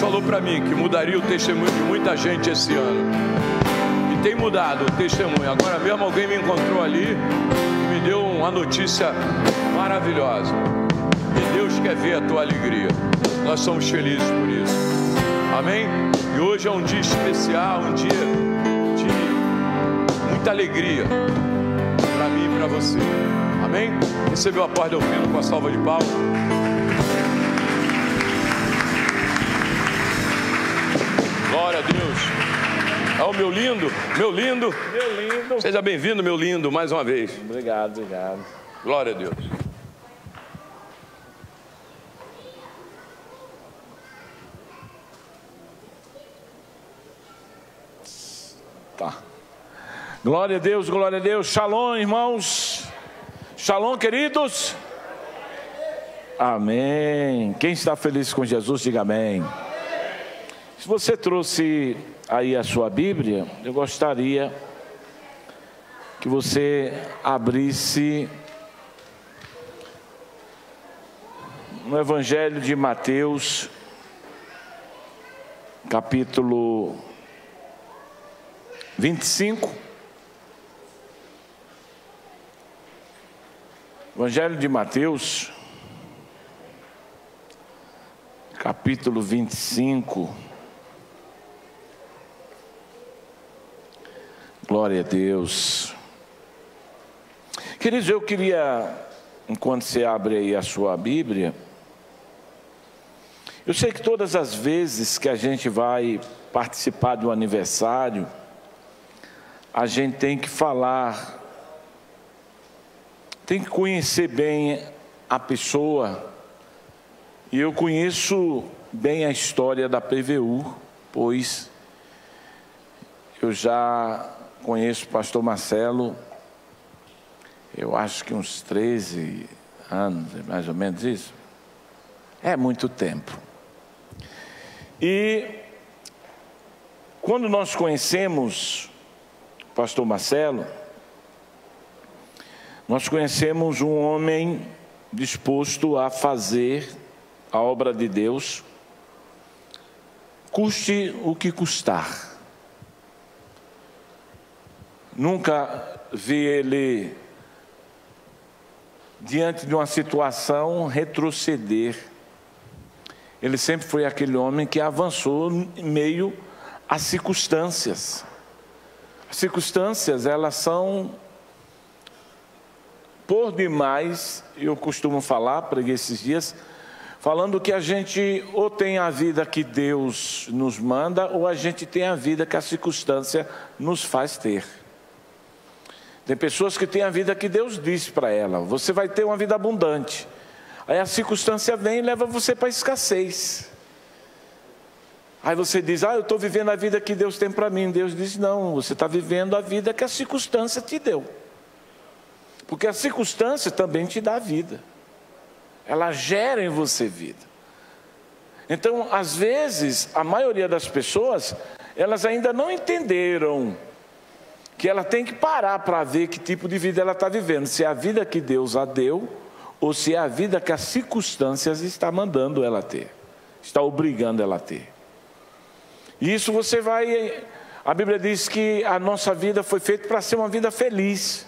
falou para mim que mudaria o testemunho de muita gente esse ano. E tem mudado o testemunho. Agora mesmo alguém me encontrou ali e me deu uma notícia maravilhosa. E Deus quer ver a tua alegria. Nós somos felizes por isso. Amém? E hoje é um dia especial, um dia de muita alegria para mim e para você. Amém? Recebeu a paz do Pino com a salva de palmas. Glória a Deus. É o meu lindo, meu lindo. Meu lindo. Seja bem-vindo, meu lindo, mais uma vez. Obrigado, obrigado. Glória a Deus. Tá. Glória a Deus, glória a Deus. Shalom, irmãos. Shalom, queridos. Amém. Quem está feliz com Jesus, diga amém. Se você trouxe aí a sua Bíblia, eu gostaria que você abrisse no Evangelho de Mateus, capítulo 25. Evangelho de Mateus, capítulo 25. Glória a Deus. Queridos, eu queria, enquanto você abre aí a sua Bíblia, eu sei que todas as vezes que a gente vai participar do aniversário, a gente tem que falar, tem que conhecer bem a pessoa. E eu conheço bem a história da PVU, pois eu já conheço o pastor Marcelo, eu acho que uns 13 anos, mais ou menos isso. É muito tempo. E quando nós conhecemos o pastor Marcelo, nós conhecemos um homem disposto a fazer a obra de Deus, custe o que custar. Nunca vi ele, diante de uma situação, retroceder. Ele sempre foi aquele homem que avançou em meio às circunstâncias. As circunstâncias, elas são, por demais, eu costumo falar, preguei esses dias, falando que a gente ou tem a vida que Deus nos manda, ou a gente tem a vida que a circunstância nos faz ter. Tem pessoas que têm a vida que Deus disse para ela: você vai ter uma vida abundante. Aí a circunstância vem e leva você para a escassez. Aí você diz: eu estou vivendo a vida que Deus tem para mim. Deus diz: não, você está vivendo a vida que a circunstância te deu. Porque a circunstância também te dá vida. Ela gera em você vida. Então, às vezes, a maioria das pessoas, elas ainda não entenderam que ela tem que parar para ver que tipo de vida ela está vivendo. Se é a vida que Deus a deu, ou se é a vida que as circunstâncias estão mandando ela ter, está obrigando ela a ter. E isso você vai... A Bíblia diz que a nossa vida foi feita para ser uma vida feliz,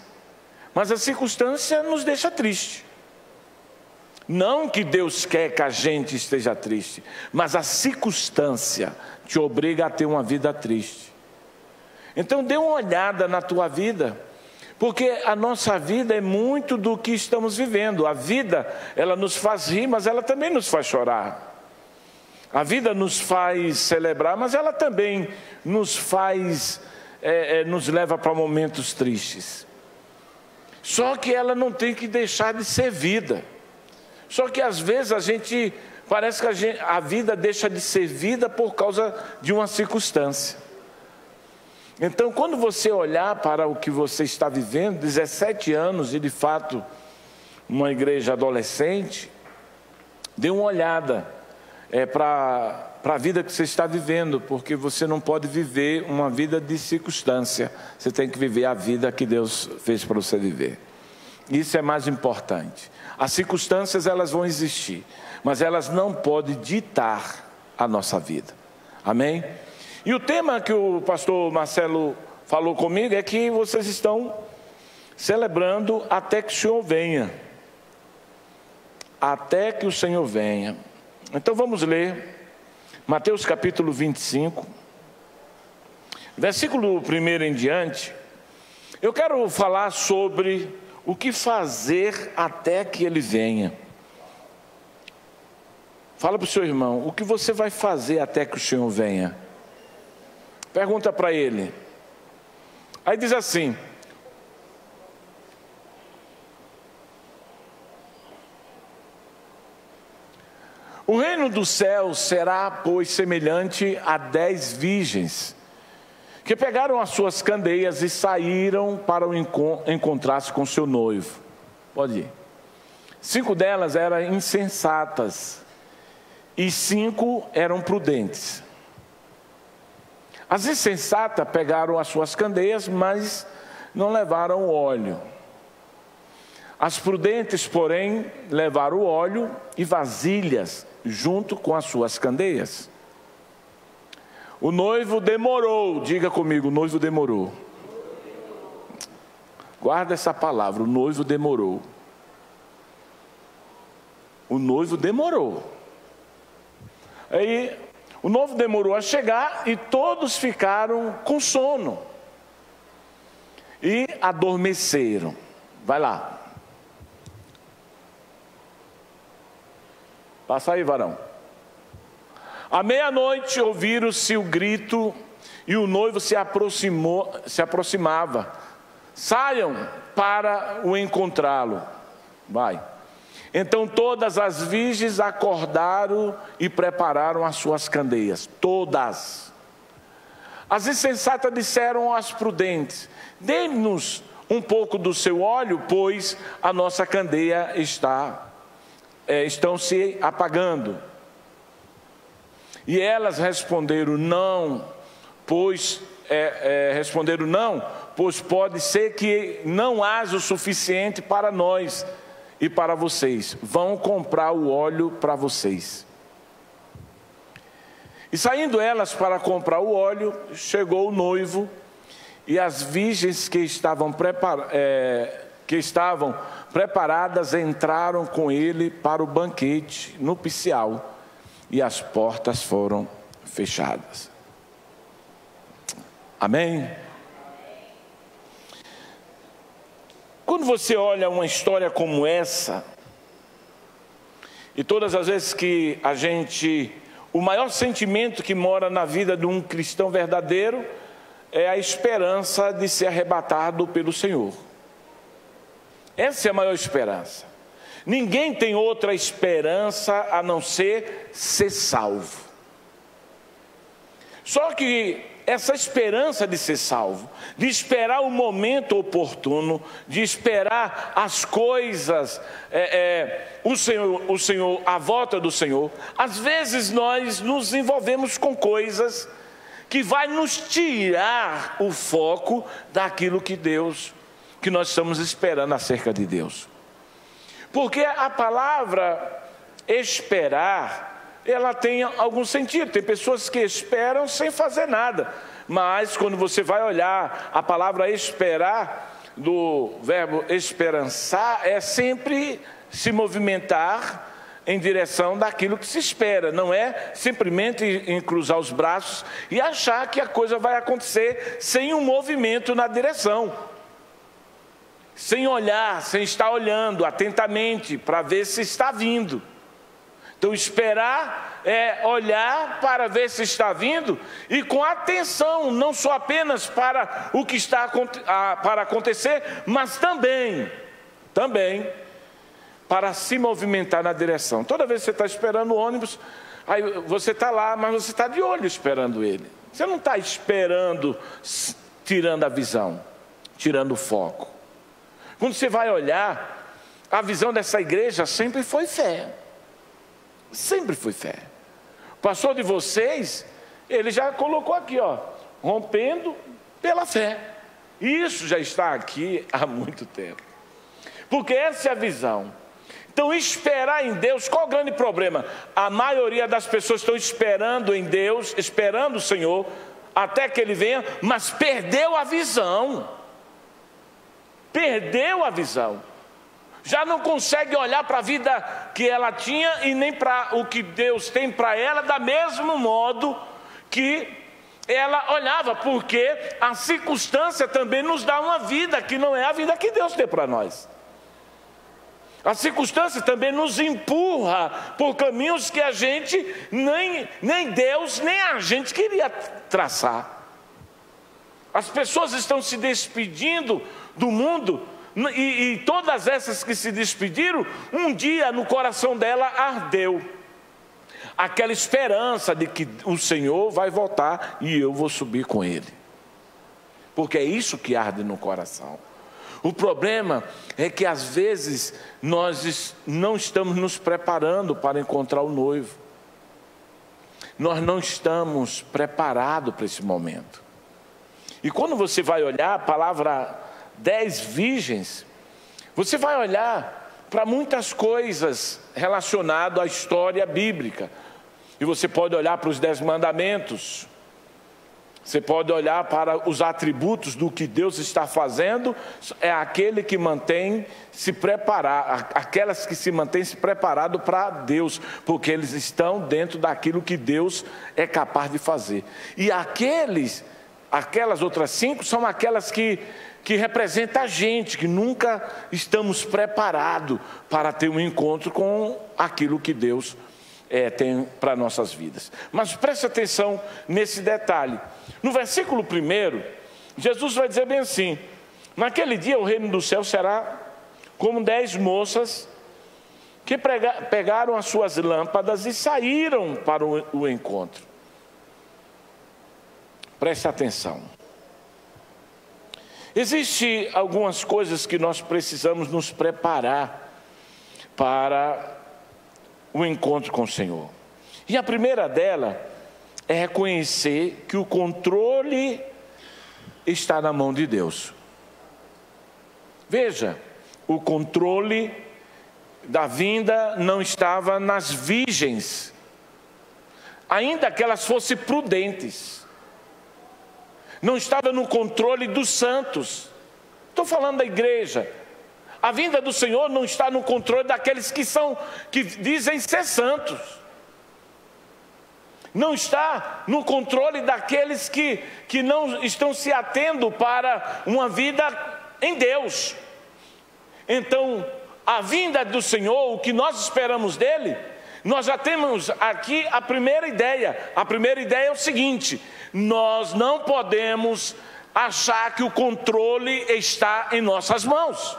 mas a circunstância nos deixa triste. Não que Deus quer que a gente esteja triste, mas a circunstância te obriga a ter uma vida triste. Então dê uma olhada na tua vida, porque a nossa vida é muito do que estamos vivendo. A vida, ela nos faz rir, mas ela também nos faz chorar. A vida nos faz celebrar, mas ela também nos faz, nos leva para momentos tristes. Só que ela não tem que deixar de ser vida. Só que às vezes parece que a vida deixa de ser vida por causa de uma circunstância. Então, quando você olhar para o que você está vivendo, 17 anos e de fato uma igreja adolescente, dê uma olhada para a vida que você está vivendo, porque você não pode viver uma vida de circunstância, você tem que viver a vida que Deus fez para você viver. Isso é mais importante. As circunstâncias, elas vão existir, mas elas não podem ditar a nossa vida. Amém? E o tema que o pastor Marcelo falou comigo é que vocês estão celebrando até que o Senhor venha. Até que o Senhor venha. Então vamos ler Mateus capítulo 25, versículo 1 em diante. Eu quero falar sobre o que fazer até que Ele venha. Fala para o seu irmão, o que você vai fazer até que o Senhor venha? Pergunta para ele. Aí diz assim: o reino dos céus será, pois, semelhante a 10 virgens, que pegaram as suas candeias e saíram para encontrar-se com seu noivo. Pode ir. 5 delas eram insensatas e 5 eram prudentes. As insensatas pegaram as suas candeias, mas não levaram óleo. As prudentes, porém, levaram o óleo e vasilhas junto com as suas candeias. O noivo demorou, diga comigo, o noivo demorou. Guarda essa palavra, o noivo demorou. O noivo demorou. Aí, o noivo demorou a chegar e todos ficaram com sono. E adormeceram. Vai lá. Passa aí, varão. À meia-noite ouviram-se o grito e o noivo se aproximava. Saiam para o encontrá-lo. Vai. Então todas as virgens acordaram e prepararam as suas candeias. Todas. As insensatas disseram às prudentes: dê-nos um pouco do seu óleo, pois a nossa candeia estão se apagando. E elas responderam: não, pois pode ser que não haja o suficiente para nós e para vocês. Vão comprar o óleo para vocês. E saindo elas para comprar o óleo, chegou o noivo, e as virgens que estavam preparadas entraram com ele para o banquete nupcial, e as portas foram fechadas. Amém? Quando você olha uma história como essa, e todas as vezes que o maior sentimento que mora na vida de um cristão verdadeiro é a esperança de ser arrebatado pelo Senhor. Essa é a maior esperança. Ninguém tem outra esperança a não ser salvo. Só que essa esperança de ser salvo, de esperar o momento oportuno, de esperar as coisas, o Senhor, a volta do Senhor, às vezes nós nos envolvemos com coisas que vai nos tirar o foco daquilo que nós estamos esperando acerca de Deus. Porque a palavra esperar, ela tem algum sentido. Tem pessoas que esperam sem fazer nada, mas quando você vai olhar a palavra esperar, do verbo esperançar, é sempre se movimentar em direção daquilo que se espera. Não é simplesmente em cruzar os braços e achar que a coisa vai acontecer sem um movimento na direção, sem olhar, sem estar olhando atentamente para ver se está vindo. Então esperar é olhar para ver se está vindo e com atenção, não só apenas para o que está para acontecer, mas também para se movimentar na direção. Toda vez que você está esperando o ônibus, aí você está lá, mas você está de olho esperando ele. Você não está esperando, tirando a visão, tirando o foco. Quando você vai olhar, a visão dessa igreja sempre foi fé. Sempre foi fé. O pastor de vocês, ele já colocou aqui, rompendo pela fé. Isso já está aqui há muito tempo. Porque essa é a visão. Então, esperar em Deus, qual o grande problema? A maioria das pessoas estão esperando em Deus, esperando o Senhor, até que Ele venha, mas perdeu a visão. Perdeu a visão. Já não consegue olhar para a vida que ela tinha e nem para o que Deus tem para ela, da mesmo modo que ela olhava, porque a circunstância também nos dá uma vida que não é a vida que Deus tem para nós. A circunstância também nos empurra por caminhos que a gente, nem Deus, nem a gente queria traçar. As pessoas estão se despedindo do mundo, e todas essas que se despediram, um dia no coração dela ardeu aquela esperança de que o Senhor vai voltar e eu vou subir com Ele. Porque é isso que arde no coração. O problema é que às vezes nós não estamos nos preparando para encontrar o noivo. Nós não estamos preparados para esse momento. E quando você vai olhar a palavra 10 virgens, você vai olhar para muitas coisas relacionadas à história bíblica. E você pode olhar para os 10 mandamentos. Você pode olhar para os atributos do que Deus está fazendo. É aquele que mantém se preparar, aquelas que se mantêm se preparado para Deus, porque eles estão dentro daquilo que Deus é capaz de fazer. E aquelas outras 5 são aquelas que representam a gente, que nunca estamos preparados para ter um encontro com aquilo que Deus tem para nossas vidas. Mas preste atenção nesse detalhe. No versículo 1, Jesus vai dizer bem assim: naquele dia o reino do céu será como 10 moças que pegaram as suas lâmpadas e saíram para o encontro. Preste atenção. Existem algumas coisas que nós precisamos nos preparar para o encontro com o Senhor. E a primeira dela é reconhecer que o controle está na mão de Deus. Veja, o controle da vinda não estava nas virgens, ainda que elas fossem prudentes. Não estava no controle dos santos. Estou falando da igreja. A vinda do Senhor não está no controle daqueles que dizem ser santos. Não está no controle daqueles que não estão se atendo para uma vida em Deus. Então, a vinda do Senhor, o que nós esperamos dele, nós já temos aqui a primeira ideia. A primeira ideia é o seguinte: nós não podemos achar que o controle está em nossas mãos.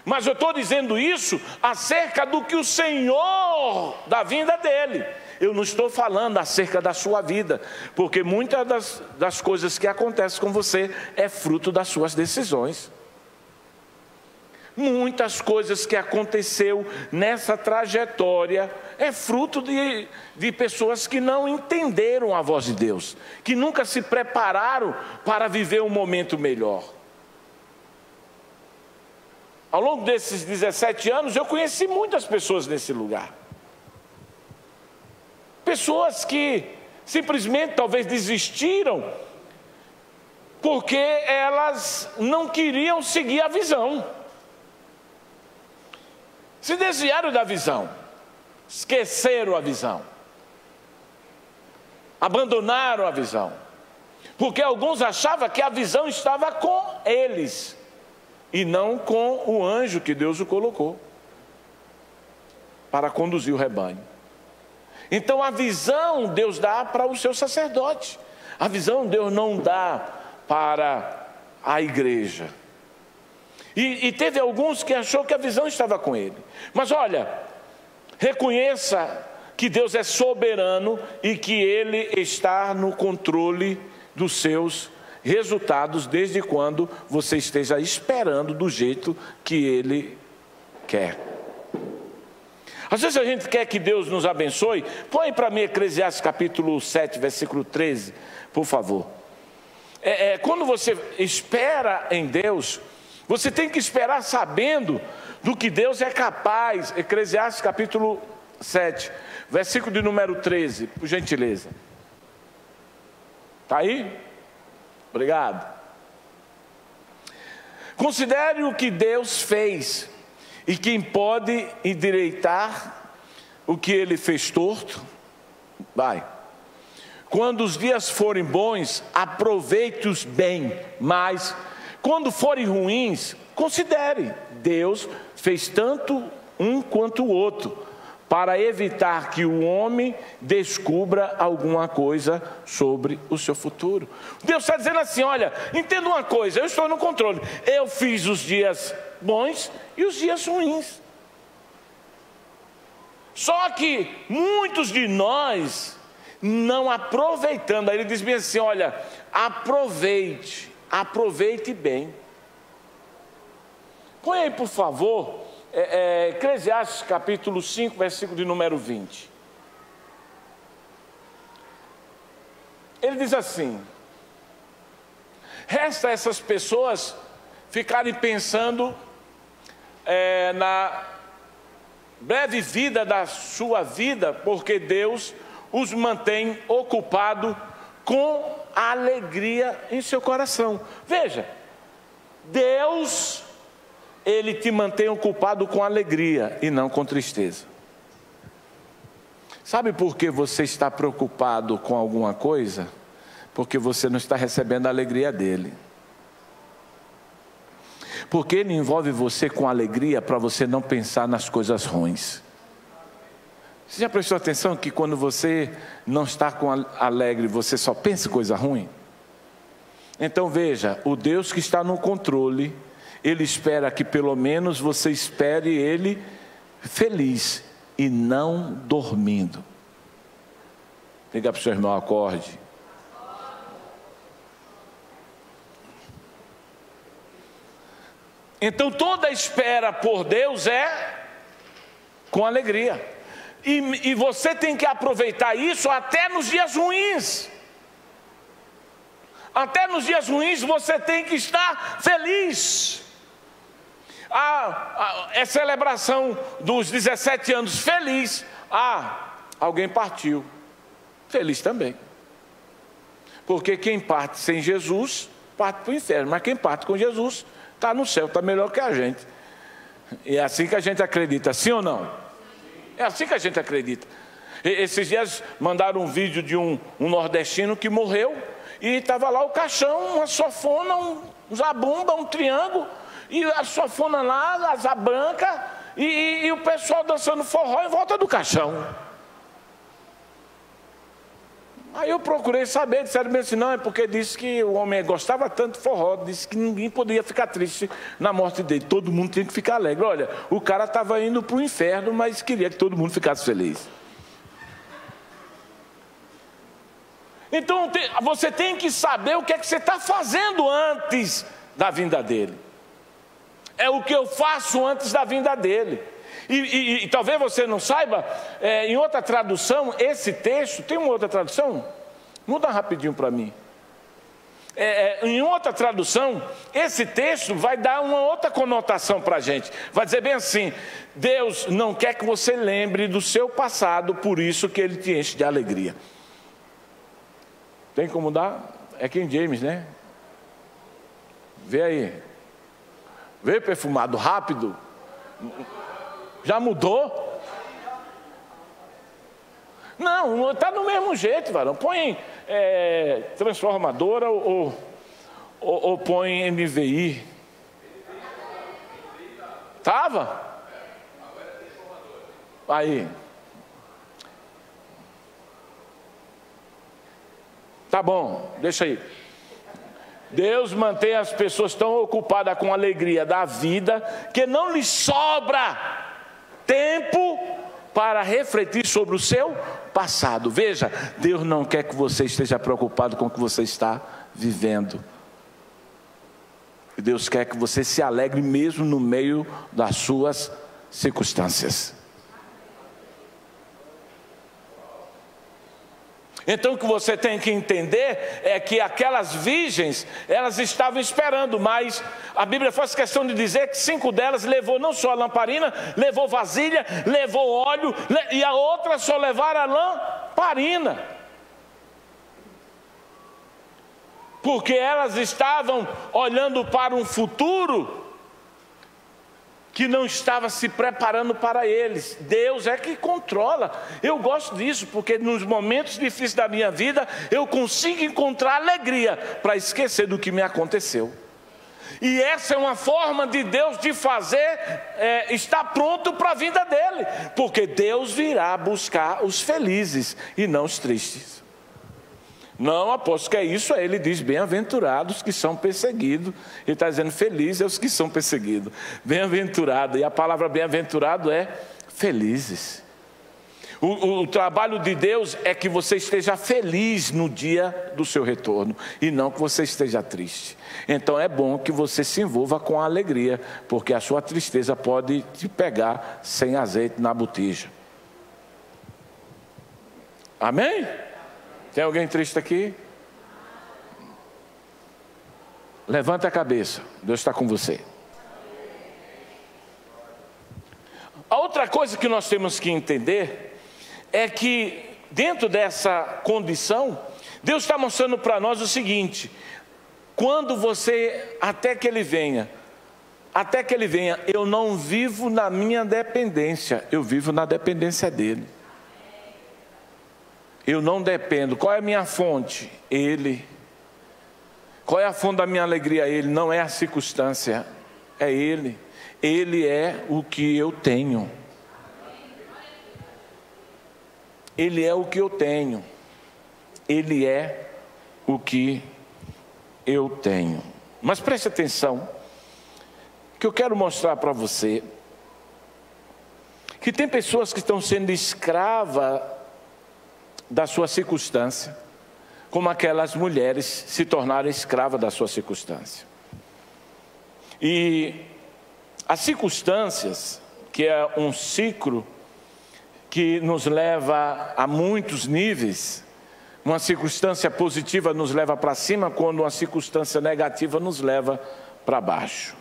Mas eu estou dizendo isso acerca do que o Senhor, da vinda dele. Eu não estou falando acerca da sua vida, porque muitas das coisas que acontecem com você é fruto das suas decisões. Muitas coisas que aconteceu nessa trajetória é fruto de pessoas que não entenderam a voz de Deus, que nunca se prepararam para viver um momento melhor. Ao longo desses 17 anos, eu conheci muitas pessoas nesse lugar. Pessoas que simplesmente talvez desistiram porque elas não queriam seguir a visão. Se desviaram da visão, esqueceram a visão, abandonaram a visão, porque alguns achavam que a visão estava com eles e não com o anjo que Deus o colocou para conduzir o rebanho. Então a visão Deus dá para o seu sacerdote, a visão Deus não dá para a igreja. E teve alguns que achou que a visão estava com ele. Mas olha, reconheça que Deus é soberano e que Ele está no controle dos seus resultados, desde quando você esteja esperando do jeito que Ele quer. Às vezes a gente quer que Deus nos abençoe. Põe para mim Eclesiastes capítulo 7, versículo 13, por favor. Quando você espera em Deus, você tem que esperar sabendo do que Deus é capaz. Eclesiastes capítulo 7, versículo de número 13, por gentileza. Está aí? Obrigado. Considere o que Deus fez, e quem pode endireitar o que Ele fez torto. Vai. Quando os dias forem bons, aproveite-os bem, mas quando forem ruins, considere, Deus fez tanto um quanto o outro, para evitar que o homem descubra alguma coisa sobre o seu futuro. Deus está dizendo assim, olha, entenda uma coisa, eu estou no controle, eu fiz os dias bons e os dias ruins. Só que muitos de nós não aproveitando, aí ele diz bem assim, olha, aproveite bem. Põe aí por favor, Eclesiastes capítulo 5, versículo de número 20. Ele diz assim: resta essas pessoas ficarem pensando na breve vida da sua vida, porque Deus os mantém ocupados com alegria em seu coração. Veja, Deus, Ele te mantém ocupado com alegria e não com tristeza. Sabe por que você está preocupado com alguma coisa? Porque você não está recebendo a alegria dEle. Porque Ele envolve você com alegria para você não pensar nas coisas ruins. Você já prestou atenção que quando você não está alegre, você só pensa em coisa ruim? Então veja, o Deus que está no controle, Ele espera que pelo menos você espere Ele feliz e não dormindo. Liga para o seu irmão, acorde. Então toda espera por Deus é com alegria. E você tem que aproveitar isso até nos dias ruins. Até nos dias ruins você tem que estar feliz. É celebração dos 17 anos, feliz. Alguém partiu, feliz também. Porque quem parte sem Jesus, parte para o inferno. Mas quem parte com Jesus, está no céu, está melhor que a gente. E é assim que a gente acredita, sim ou não? É assim que a gente acredita. Esses dias mandaram um vídeo de um nordestino que morreu, e estava lá o caixão, uma sofona, um zabumba, um triângulo, e a sofona lá, asa branca, e o pessoal dançando forró em volta do caixão. Aí eu procurei saber, disseram bem assim, não, é porque disse que o homem gostava tanto de forró, disse que ninguém podia ficar triste na morte dele, todo mundo tinha que ficar alegre. Olha, o cara estava indo para o inferno, mas queria que todo mundo ficasse feliz. Então você tem que saber o que é que você está fazendo antes da vinda dele. É o que eu faço antes da vinda dele. E talvez você não saiba, em outra tradução, esse texto, tem uma outra tradução? Muda rapidinho para mim. Em outra tradução, esse texto vai dar uma outra conotação para a gente. Vai dizer bem assim, Deus não quer que você lembre do seu passado, por isso que Ele te enche de alegria. Tem como mudar? É King James, né? Vê aí. Vê perfumado, rápido. Já mudou? Não, está do mesmo jeito, varão. Põe transformadora ou põe NVI. Estava? Aí. Tá bom, deixa aí. Deus mantém as pessoas tão ocupadas com a alegria da vida que não lhes sobra tempo para refletir sobre o seu passado. Veja, Deus não quer que você esteja preocupado com o que você está vivendo. Deus quer que você se alegre mesmo no meio das suas circunstâncias. Então o que você tem que entender é que aquelas virgens, elas estavam esperando, mas a Bíblia faz questão de dizer que 5 delas levou não só a lamparina, levou vasilha, levou óleo, e a outra só levaram a lamparina. Porque elas estavam olhando para um futuro que não estava se preparando para eles. Deus é que controla. Eu gosto disso, porque nos momentos difíceis da minha vida, eu consigo encontrar alegria para esquecer do que me aconteceu. E essa é uma forma de Deus de fazer, estar pronto para a vinda dele. Porque Deus virá buscar os felizes e não os tristes. Não, apóstolo, que é isso? Aí ele diz, bem-aventurados que são perseguidos. Ele está dizendo, felizes é os que são perseguidos. Bem-aventurado, e a palavra bem-aventurado é felizes. O trabalho de Deus é que você esteja feliz no dia do seu retorno, e não que você esteja triste. Então é bom que você se envolva com a alegria, porque a sua tristeza pode te pegar sem azeite na botija. Amém? Tem alguém triste aqui? Levanta a cabeça, Deus está com você. A outra coisa que nós temos que entender é que dentro dessa condição, Deus está mostrando para nós o seguinte: quando você, até que Ele venha, eu não vivo na minha dependência, eu vivo na dependência dEle. Eu não dependo. Qual é a minha fonte? Ele. Qual é a fonte da minha alegria? Ele. Não é a circunstância, é Ele. Ele é o que eu tenho. Ele é o que eu tenho. Ele é o que eu tenho. Mas preste atenção, que eu quero mostrar para você que tem pessoas que estão sendo escravas da sua circunstância, como aquelas mulheres se tornaram escravas da sua circunstância. E as circunstâncias, que é um ciclo que nos leva a muitos níveis, uma circunstância positiva nos leva para cima, quando uma circunstância negativa nos leva para baixo.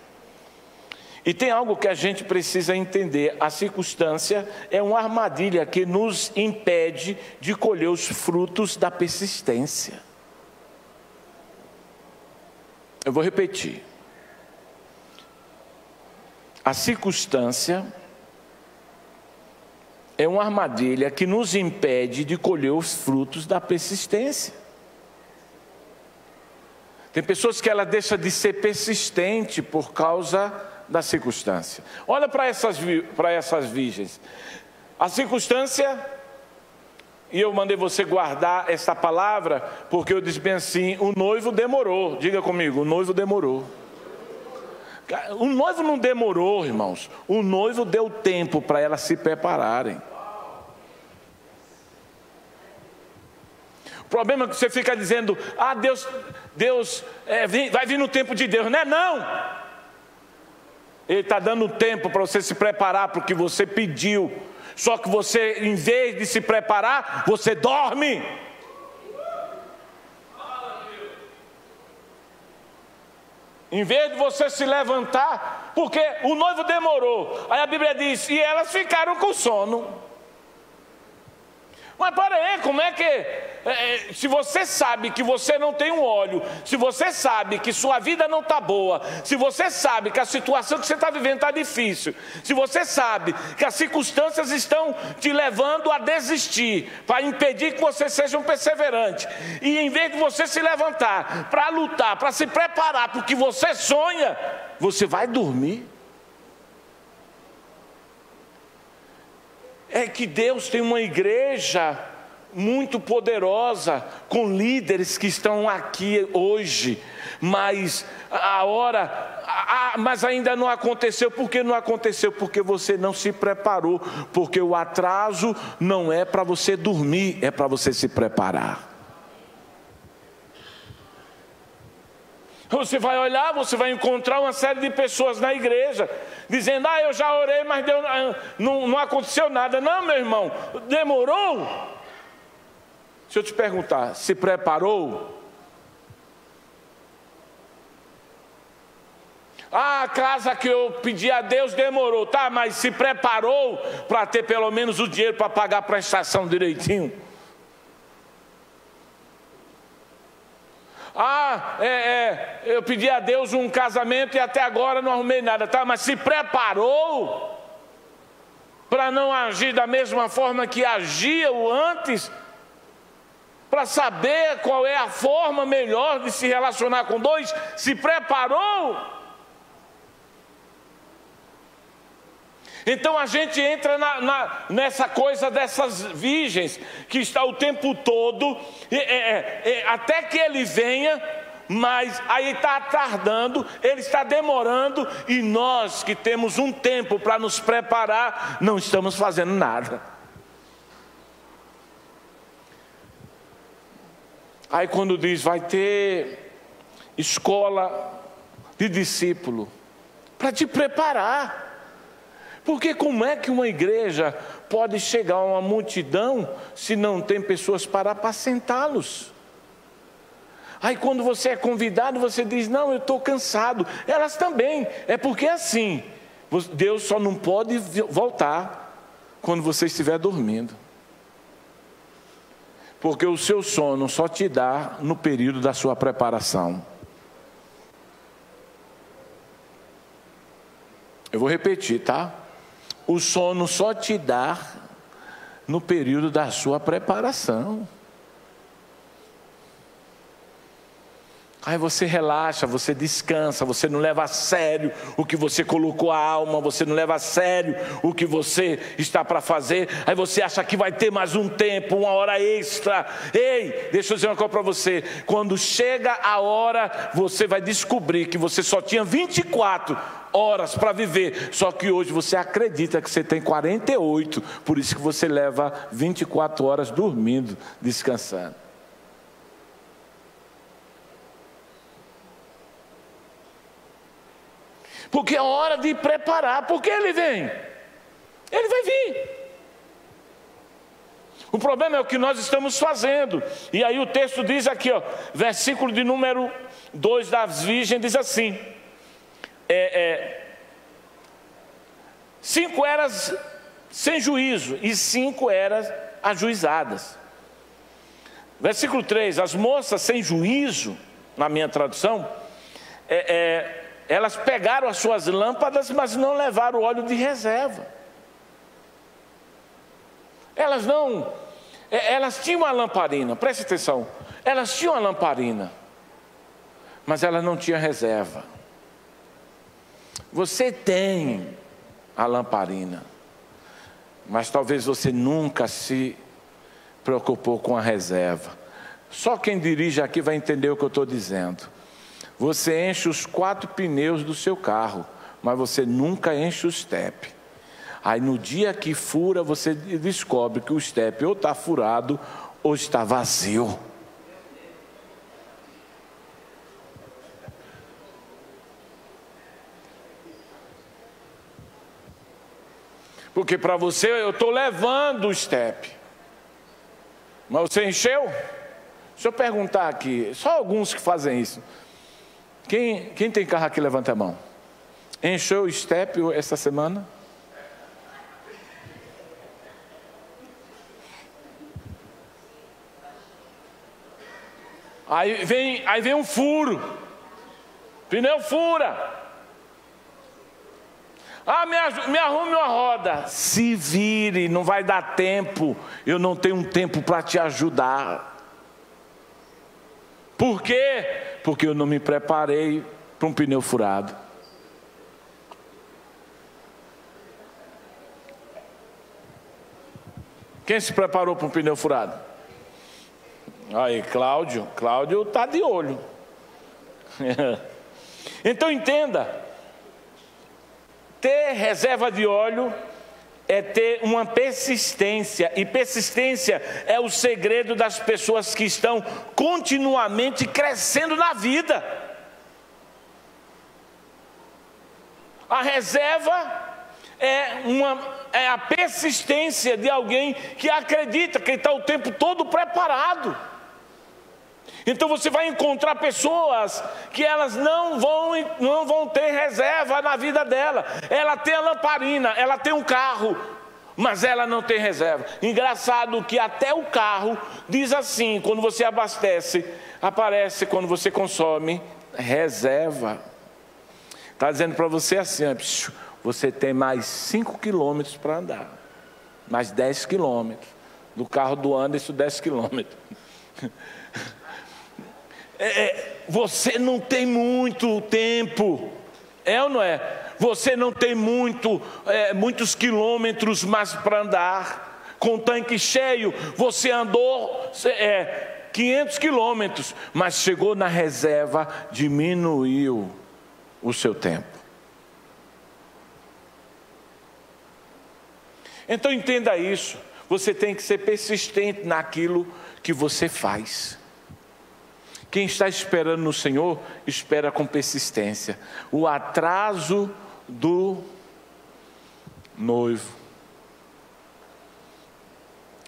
E tem algo que a gente precisa entender: a circunstância é uma armadilha que nos impede de colher os frutos da persistência. Eu vou repetir. A circunstância é uma armadilha que nos impede de colher os frutos da persistência. Tem pessoas que ela deixa de ser persistente por causa da circunstância. Olha para essas virgens. A circunstância, e eu mandei você guardar essa palavra, porque eu disse bem assim: o noivo demorou. Diga comigo, o noivo demorou. O noivo não demorou, irmãos. O noivo deu tempo para elas se prepararem. O problema é que você fica dizendo: ah, Deus vai vir no tempo de Deus. Não é não. Ele está dando tempo para você se preparar para o que você pediu. Só que você, em vez de se preparar, você dorme. Em vez de você se levantar, porque o noivo demorou. Aí a Bíblia diz, e elas ficaram com sono. Mas para aí, como é que, se você sabe que você não tem um óleo, se você sabe que sua vida não está boa, se você sabe que a situação que você está vivendo está difícil, se você sabe que as circunstâncias estão te levando a desistir, para impedir que você seja um perseverante, e em vez de você se levantar para lutar, para se preparar para o que você sonha, você vai dormir. É que Deus tem uma igreja muito poderosa, com líderes que estão aqui hoje, mas mas ainda não aconteceu. Por que não aconteceu? Porque você não se preparou, porque o atraso não é para você dormir, é para você se preparar. Você vai olhar, você vai encontrar uma série de pessoas na igreja dizendo, eu já orei, mas não aconteceu nada. Não, meu irmão, demorou. Se eu te perguntar, se preparou? Ah, a casa que eu pedi a Deus demorou, tá? Mas se preparou para ter pelo menos o dinheiro para pagar a prestação direitinho? Ah, eu pedi a Deus um casamento e até agora não arrumei nada, tá? Mas se preparou para não agir da mesma forma que agia o antes? Para saber qual é a forma melhor de se relacionar com dois? Se preparou? Então a gente entra nessa coisa dessas virgens, que está o tempo todo, até que ele venha, mas aí está tardando, ele está demorando, e nós que temos um tempo para nos preparar, não estamos fazendo nada. Aí quando diz, vai ter escola de discípulo, para te preparar. Porque como é que uma igreja pode chegar a uma multidão se não tem pessoas para apacentá-los? Aí quando você é convidado, você diz, não, eu estou cansado. Elas também, é porque assim, Deus só não pode voltar quando você estiver dormindo. Porque o seu sono só te dá no período da sua preparação. Eu vou repetir, tá? O sono só te dá no período da sua preparação. Aí você relaxa, você descansa, você não leva a sério o que você colocou a alma, você não leva a sério o que você está para fazer. Aí você acha que vai ter mais um tempo, uma hora extra. Ei, deixa eu dizer uma coisa para você. Quando chega a hora, você vai descobrir que você só tinha 24 horas para viver. Só que hoje você acredita que você tem 48. Por isso que você leva 24 horas dormindo, descansando. Porque é hora de preparar. Porque ele vem. Ele vai vir. O problema é o que nós estamos fazendo. E aí o texto diz aqui, ó, versículo de número 2 das virgens, diz assim: 5 eram sem juízo e 5 eram ajuizadas. Versículo 3, as moças sem juízo, na minha tradução, elas pegaram as suas lâmpadas, mas não levaram óleo de reserva. Elas tinham uma lamparina, preste atenção, elas tinham uma lamparina, mas elas não tinham reserva. Você tem a lamparina, mas talvez você nunca se preocupou com a reserva. Só quem dirige aqui vai entender o que eu estou dizendo. Você enche os 4 pneus do seu carro, mas você nunca enche o estepe. Aí no dia que fura, você descobre que o estepe ou está furado ou está vazio. Porque para você, eu estou levando o estepe, mas você encheu? Deixa eu perguntar aqui, só alguns que fazem isso. Quem tem carro aqui, levanta a mão. Encheu o estepe essa semana? Aí vem um furo. Pneu fura. Ah, me arrume uma roda. Se vire, não vai dar tempo. Eu não tenho um tempo para te ajudar. Por quê? Porque eu não me preparei para um pneu furado. Quem se preparou para um pneu furado? Aí, Cláudio está de olho. Então entenda, ter reserva de óleo é ter uma persistência, e persistência é o segredo das pessoas que estão continuamente crescendo na vida. A reserva é a persistência de alguém que acredita, que está o tempo todo preparado. Então você vai encontrar pessoas que elas não vão ter reserva na vida dela. Ela tem a lamparina, ela tem um carro, mas ela não tem reserva. Engraçado que até o carro diz assim, quando você abastece, aparece quando você consome, reserva. Está dizendo para você assim, você tem mais 5 quilômetros para andar, mais 10 quilômetros. Do carro do Anderson, 10 quilômetros. Você não tem muito tempo, ou não é? Você não tem muitos quilômetros mais para andar. Com o tanque cheio, você andou 500 quilômetros, mas chegou na reserva, diminuiu o seu tempo. Então entenda isso, você tem que ser persistente naquilo que você faz. Quem está esperando no Senhor, espera com persistência. O atraso do noivo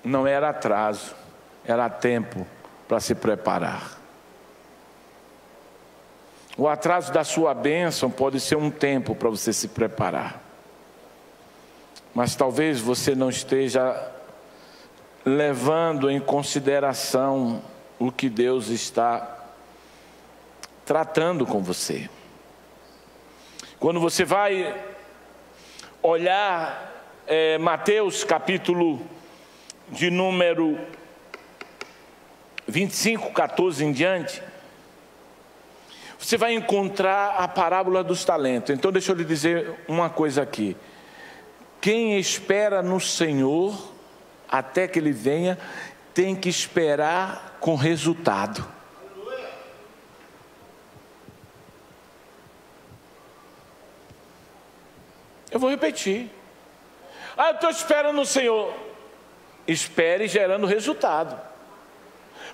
não era atraso, era tempo para se preparar. O atraso da sua bênção pode ser um tempo para você se preparar. Mas talvez você não esteja levando em consideração o que Deus está tratando com você. Quando você vai olhar Mateus capítulo de número 25, 14 em diante, você vai encontrar a parábola dos talentos. Então deixa eu lhe dizer uma coisa aqui. Quem espera no Senhor até que Ele venha, tem que esperar com resultado. Eu vou repetir. Eu estou esperando no Senhor. Espere gerando resultado.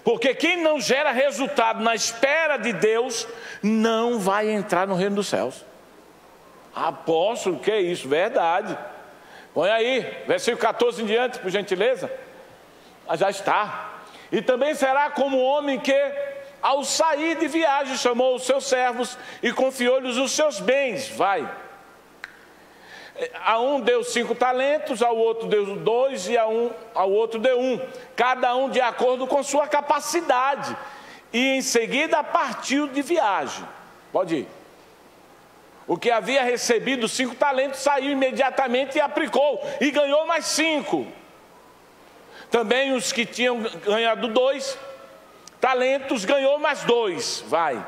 Porque quem não gera resultado na espera de Deus, não vai entrar no reino dos céus. Apóstolo, que é isso? Verdade. Põe aí, versículo 14 em diante, por gentileza. Já está. E também será como o homem que, ao sair de viagem, chamou os seus servos e confiou-lhes os seus bens. Vai. A um deu 5 talentos, ao outro deu 2 e ao outro deu 1. Cada um de acordo com sua capacidade. E em seguida partiu de viagem. Pode ir. O que havia recebido 5 talentos saiu imediatamente e aplicou, e ganhou mais 5. Também os que tinham ganhado 2 talentos ganhou mais 2. Vai.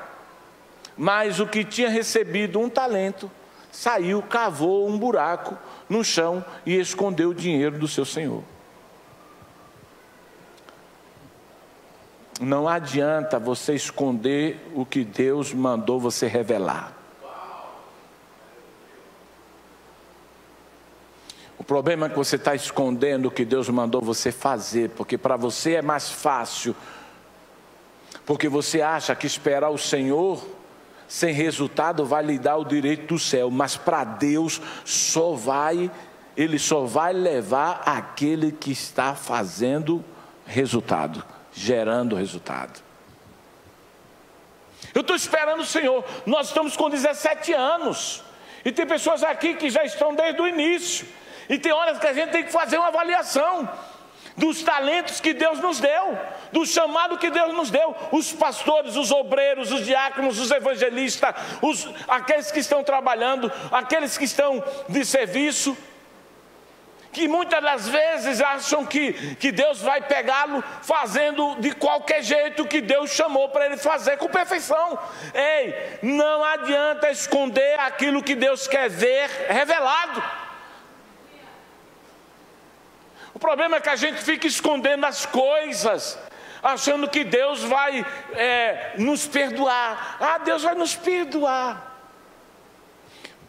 Mas o que tinha recebido 1 talento saiu, cavou um buraco no chão e escondeu o dinheiro do seu senhor. Não adianta você esconder o que Deus mandou você revelar. O problema é que você está escondendo o que Deus mandou você fazer, porque para você é mais fácil, porque você acha que esperar o Senhor sem resultado vai lhe dar o direito do céu, mas para Deus Ele só vai levar aquele que está fazendo resultado, gerando resultado. Eu estou esperando o Senhor. Nós estamos com 17 anos e tem pessoas aqui que já estão desde o início. E tem horas que a gente tem que fazer uma avaliação dos talentos que Deus nos deu, do chamado que Deus nos deu. Os pastores, os obreiros, os diáconos, os evangelistas, aqueles que estão trabalhando, aqueles que estão de serviço, que muitas das vezes acham que Deus vai pegá-lo fazendo de qualquer jeito que Deus chamou para ele fazer com perfeição. Ei, não adianta esconder aquilo que Deus quer ver revelado. O problema é que a gente fica escondendo as coisas, achando que Deus vai nos perdoar. Deus vai nos perdoar.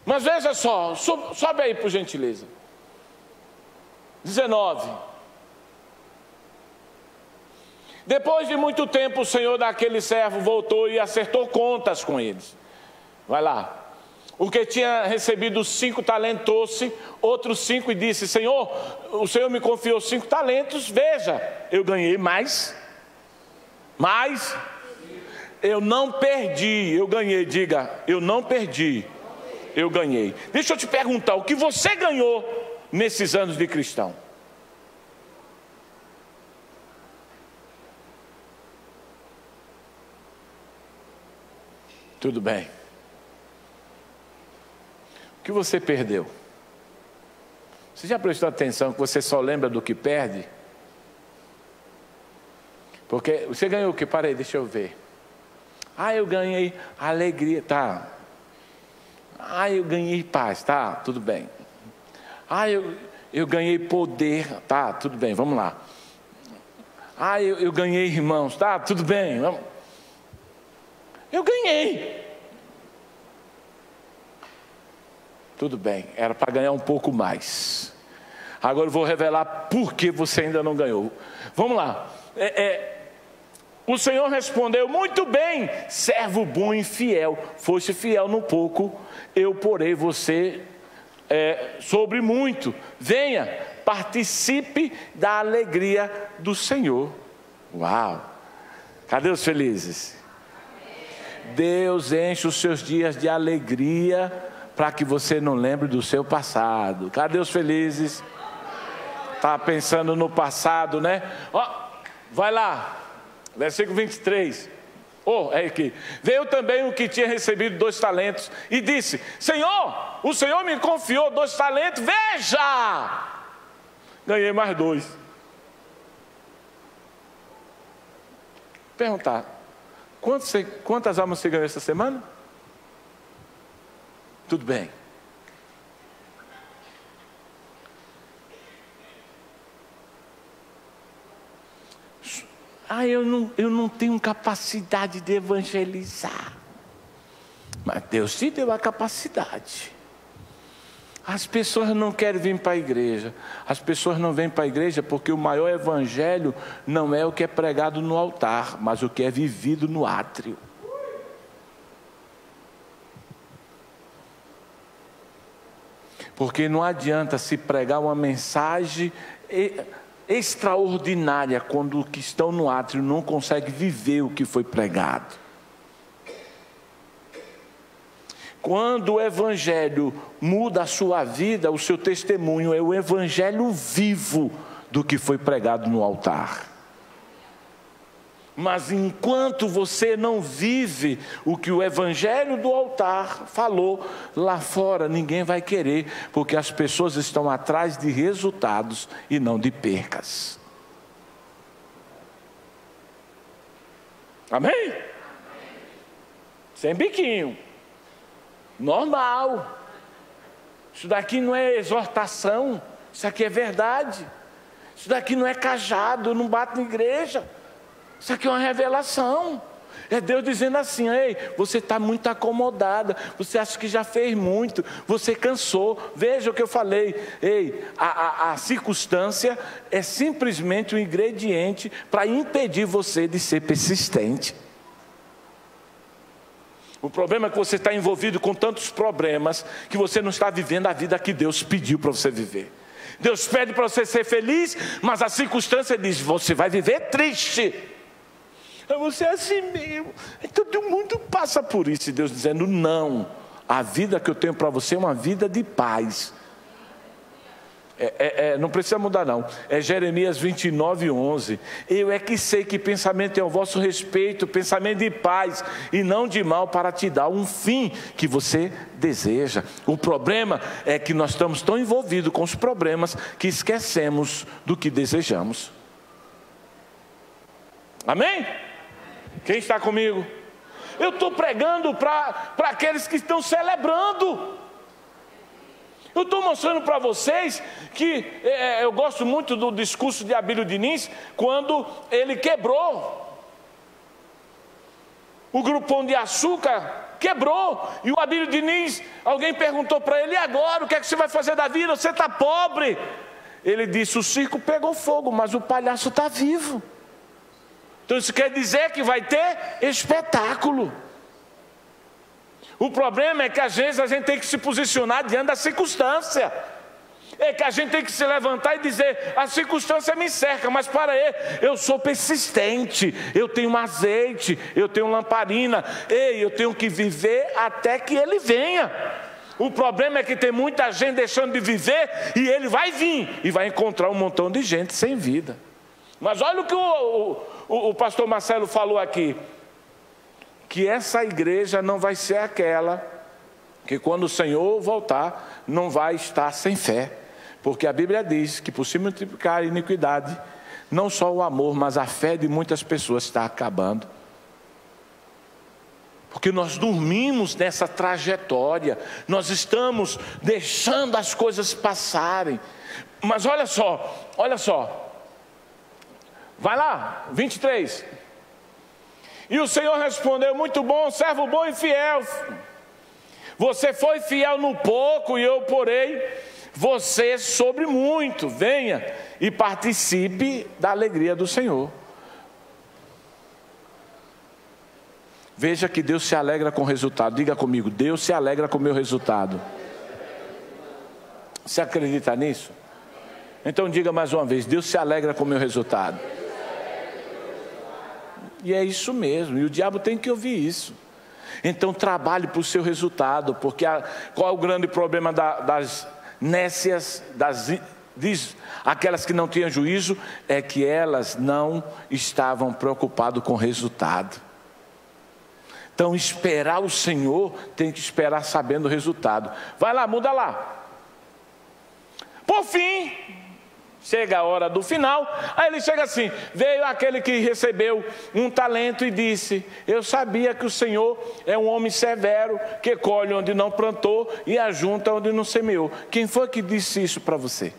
Mas veja só, sobe aí por gentileza. 19. Depois de muito tempo, o senhor daquele servo voltou e acertou contas com eles. Vai lá. O que tinha recebido 5 talentos, outros 5 e disse: Senhor, o Senhor me confiou 5 talentos, veja, eu ganhei mais. Mas eu não perdi, eu ganhei. Diga, eu não perdi, eu ganhei. Deixa eu te perguntar, o que você ganhou nesses anos de cristão? Tudo bem. O que você perdeu? Você já prestou atenção que você só lembra do que perde? Porque você ganhou o que? Parei, deixa eu ver. Eu ganhei alegria, tá. Eu ganhei paz, tá, tudo bem. Eu ganhei poder, tá, tudo bem, vamos lá. Eu ganhei irmãos, tá, tudo bem, vamos. Eu ganhei. Tudo bem, era para ganhar um pouco mais. Agora eu vou revelar por que você ainda não ganhou. Vamos lá. O Senhor respondeu: muito bem, servo bom e fiel. Foste fiel no pouco, eu porei você sobre muito. Venha, participe da alegria do Senhor. Uau! Cadê os felizes? Deus enche os seus dias de alegria para que você não lembre do seu passado. Cadê os felizes? Está pensando no passado, né? Vai lá, versículo 23. É aqui. Veio também o que tinha recebido 2 talentos e disse: Senhor, o Senhor me confiou 2 talentos, veja, ganhei mais 2. Perguntar: quantas almas você ganhou essa semana? Tudo bem. Eu não tenho capacidade de evangelizar. Mas Deus te deu a capacidade. As pessoas não querem vir para a igreja. As pessoas não vêm para a igreja porque o maior evangelho não é o que é pregado no altar, mas o que é vivido no átrio. Porque não adianta se pregar uma mensagem extraordinária quando os que estão no átrio não conseguem viver o que foi pregado. Quando o evangelho muda a sua vida, o seu testemunho é o evangelho vivo do que foi pregado no altar. Mas enquanto você não vive o que o evangelho do altar falou, lá fora ninguém vai querer, porque as pessoas estão atrás de resultados e não de percas. Amém? Sem biquinho. Normal. Isso daqui não é exortação, isso aqui é verdade. Isso daqui não é cajado, não bate na igreja. Isso aqui é uma revelação. É Deus dizendo assim: ei, você está muito acomodada, você acha que já fez muito, você cansou. Veja o que eu falei. Ei, a circunstância é simplesmente um ingrediente para impedir você de ser persistente. O problema é que você está envolvido com tantos problemas que você não está vivendo a vida que Deus pediu para você viver. Deus pede para você ser feliz, mas a circunstância diz: você vai viver triste. Você é assim mesmo. Todo mundo passa por isso. E Deus dizendo: não, a vida que eu tenho para você é uma vida de paz. Não precisa mudar não. É Jeremias 29:11. Eu é que sei que pensamento é ao vosso respeito, pensamento de paz e não de mal, para te dar um fim que você deseja. O problema é que nós estamos tão envolvidos com os problemas que esquecemos do que desejamos. Amém? Quem está comigo? Eu estou pregando para aqueles que estão celebrando. Eu estou mostrando para vocês que eu gosto muito do discurso de Abílio Diniz, quando ele quebrou o Grupo Pão de Açúcar, quebrou. E o Abílio Diniz, alguém perguntou para ele: e agora, o que é que você vai fazer da vida? Você está pobre. Ele disse: o circo pegou fogo, mas o palhaço está vivo. Então isso quer dizer que vai ter espetáculo. O problema é que às vezes a gente tem que se posicionar diante da circunstância. É que a gente tem que se levantar e dizer: a circunstância me cerca, mas para ele, eu sou persistente, eu tenho azeite, eu tenho lamparina, eu tenho que viver até que ele venha. O problema é que tem muita gente deixando de viver, e ele vai vir, e vai encontrar um montão de gente sem vida. Mas olha o que o pastor Marcelo falou aqui, que essa igreja não vai ser aquela que quando o Senhor voltar, não vai estar sem fé. Porque a Bíblia diz que por se multiplicar a iniquidade, não só o amor, mas a fé de muitas pessoas está acabando. Porque nós dormimos nessa trajetória, nós estamos deixando as coisas passarem. Mas olha só, vai lá, 23. E o Senhor respondeu: muito bom, servo bom e fiel. Você foi fiel no pouco, e eu porei você sobre muito. Venha e participe da alegria do Senhor. Veja que Deus se alegra com o resultado. Diga comigo: Deus se alegra com o meu resultado. Você acredita nisso? Então diga mais uma vez: Deus se alegra com o meu resultado. E é isso mesmo, e o diabo tem que ouvir isso. Então trabalhe para o seu resultado, porque qual é o grande problema das nécias, aquelas que não tinham juízo? É que elas não estavam preocupadas com o resultado. Então esperar o Senhor, tem que esperar sabendo o resultado. Vai lá, muda lá. Por fim, chega a hora do final, aí ele chega assim: veio aquele que recebeu um talento e disse: eu sabia que o Senhor é um homem severo, que colhe onde não plantou e ajunta onde não semeou. Quem foi que disse isso para você?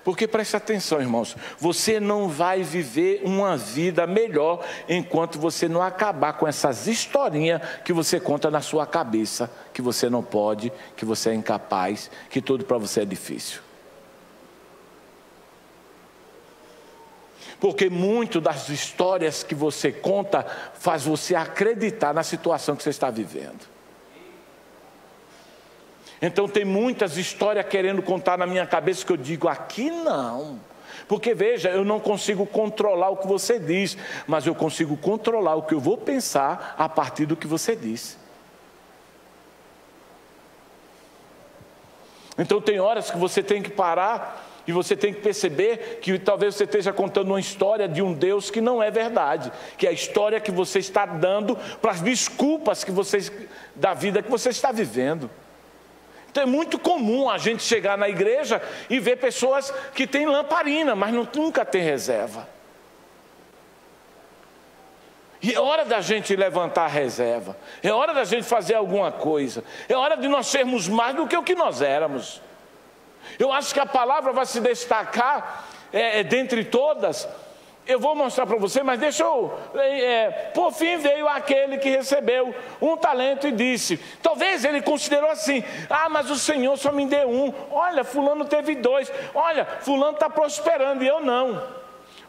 Porque preste atenção, irmãos, você não vai viver uma vida melhor enquanto você não acabar com essas historinhas que você conta na sua cabeça, que você não pode, que você é incapaz, que tudo para você é difícil. Porque muito das histórias que você conta faz você acreditar na situação que você está vivendo. Então tem muitas histórias querendo contar na minha cabeça que eu digo: aqui não. Porque veja, eu não consigo controlar o que você diz, mas eu consigo controlar o que eu vou pensar a partir do que você disse. Então tem horas que você tem que parar e você tem que perceber que talvez você esteja contando uma história de um Deus que não é verdade, que é a história que você está dando para as desculpas da vida que você está vivendo. Então é muito comum a gente chegar na igreja e ver pessoas que têm lamparina, mas nunca tem reserva. E é hora da gente levantar a reserva, é hora da gente fazer alguma coisa, é hora de nós sermos mais do que o que nós éramos. Eu acho que a palavra vai se destacar dentre todas. Eu vou mostrar para você, mas deixa eu... por fim veio aquele que recebeu um talento e disse... Talvez ele considerou assim: ah, mas o Senhor só me deu um. Olha, fulano teve 2. Olha, fulano está prosperando e eu não.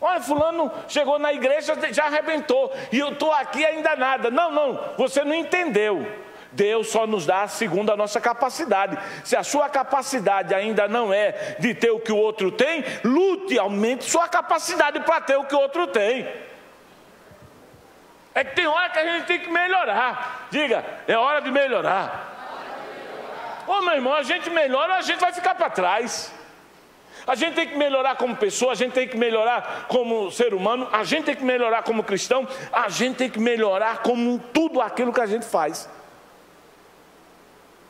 Olha, fulano chegou na igreja, já arrebentou, e eu estou aqui ainda nada. Não, você não entendeu. Deus só nos dá segundo a nossa capacidade. Se a sua capacidade ainda não é de ter o que o outro tem, lute, aumente sua capacidade para ter o que o outro tem. É que tem hora que a gente tem que melhorar. Diga: é hora de melhorar. Ô meu irmão, a gente melhora, a gente vai ficar para trás. A gente tem que melhorar como pessoa, a gente tem que melhorar como ser humano, a gente tem que melhorar como cristão, a gente tem que melhorar como tudo aquilo que a gente faz.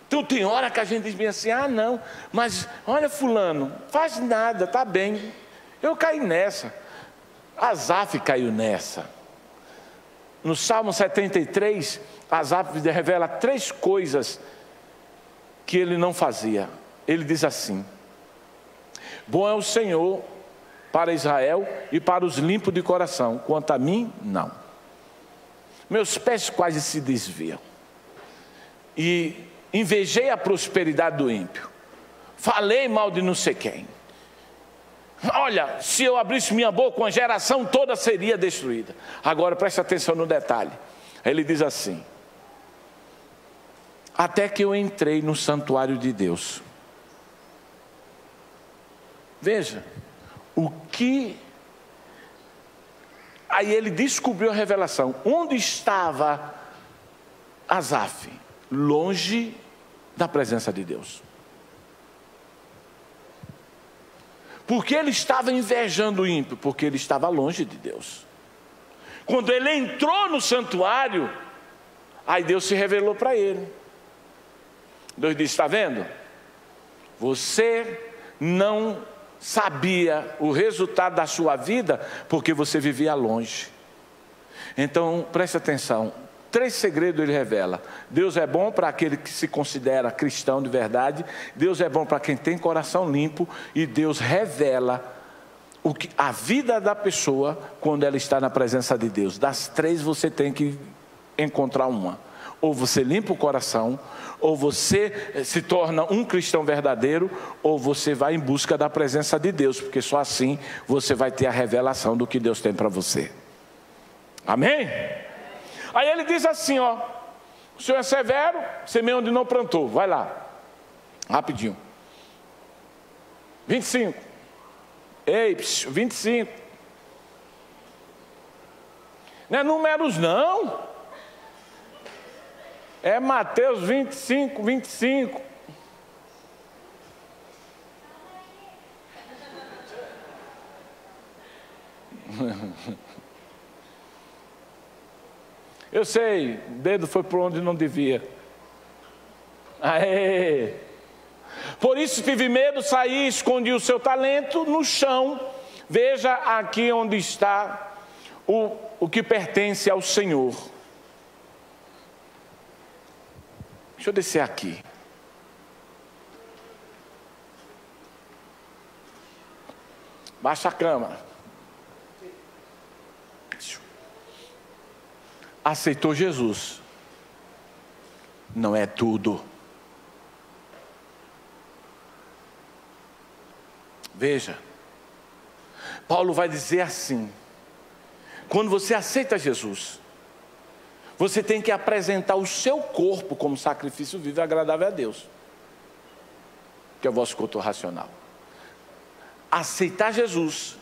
Então tem hora que a gente diz bem assim: ah não, mas olha fulano, faz nada, está bem. Eu caí nessa. Asaf caiu nessa. No Salmo 73, Asaf revela 3 coisas que ele não fazia. Ele diz assim: bom é o Senhor para Israel e para os limpos de coração, quanto a mim, não. Meus pés quase se desviam. E invejei a prosperidade do ímpio, falei mal de não sei quem. Olha, se eu abrisse minha boca, uma geração toda seria destruída. Agora preste atenção no detalhe. Ele diz assim: até que eu entrei no santuário de Deus. Veja, o que... Aí ele descobriu a revelação. Onde estava Asaf? Longe da presença de Deus. Por que ele estava invejando o ímpio? Porque ele estava longe de Deus. Quando ele entrou no santuário, aí Deus se revelou para ele. Deus disse: está vendo? Você não sabia o resultado da sua vida porque você vivia longe. Então preste atenção, 3 segredos ele revela. Deus é bom para aquele que se considera cristão de verdade, Deus é bom para quem tem coração limpo, e Deus revela a vida da pessoa quando ela está na presença de Deus. Das 3 você tem que encontrar uma. Ou você limpa o coração, ou você se torna um cristão verdadeiro, ou você vai em busca da presença de Deus, porque só assim você vai ter a revelação do que Deus tem para você. Amém? Aí ele diz assim, ó: o Senhor é severo, semeia onde não plantou. Vai lá, rapidinho. 25. Ei, 25. Não é Números não. É Mateus 25, 25. Eu sei, o dedo foi por onde não devia. Aê! Por isso tive medo, saí, escondi o seu talento no chão. Veja aqui onde está o que pertence ao Senhor. Deixa eu descer aqui. Baixa a câmera. Aceitou Jesus. Não é tudo. Veja, Paulo vai dizer assim: quando você aceita Jesus, você tem que apresentar o seu corpo como sacrifício vivo e agradável a Deus, que é o vosso culto racional. Aceitar Jesus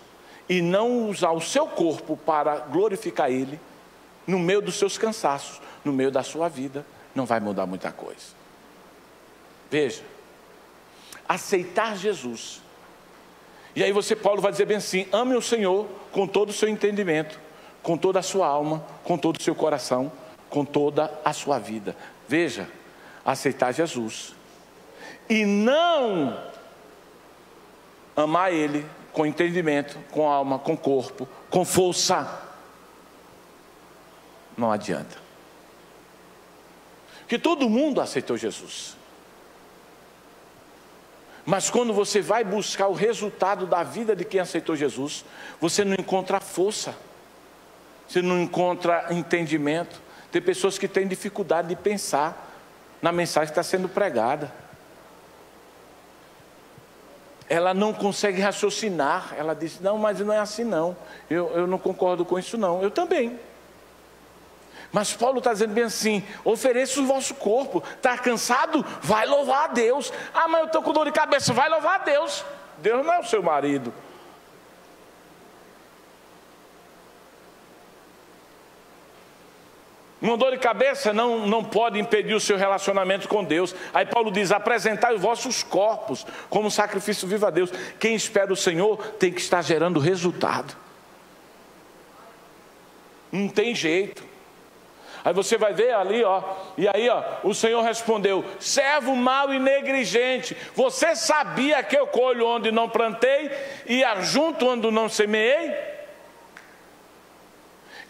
e não usar o seu corpo para glorificar Ele, no meio dos seus cansaços, no meio da sua vida, não vai mudar muita coisa. Veja, aceitar Jesus. E aí Paulo vai dizer bem assim: ame o Senhor com todo o seu entendimento, com toda a sua alma, com todo o seu coração, com toda a sua vida. Veja, aceitar Jesus e não amar Ele com entendimento, com alma, com corpo, com força, não adianta. Porque todo mundo aceitou Jesus, mas quando você vai buscar o resultado da vida de quem aceitou Jesus, você não encontra força, você não encontra entendimento. Tem pessoas que têm dificuldade de pensar na mensagem que está sendo pregada. Ela não consegue raciocinar. Ela diz: não, mas não é assim não. Eu não concordo com isso não. Eu também. Mas Paulo está dizendo bem assim: ofereça o vosso corpo. Está cansado? Vai louvar a Deus. Ah, mas eu estou com dor de cabeça. Vai louvar a Deus. Deus não é o seu marido. Uma dor de cabeça não pode impedir o seu relacionamento com Deus. Aí Paulo diz: apresentai os vossos corpos como sacrifício vivo a Deus. Quem espera o Senhor tem que estar gerando resultado. Não tem jeito. Aí você vai ver ali, ó, e aí, ó, o Senhor respondeu: servo mau e negligente, você sabia que eu colho onde não plantei e ajunto onde não semeei?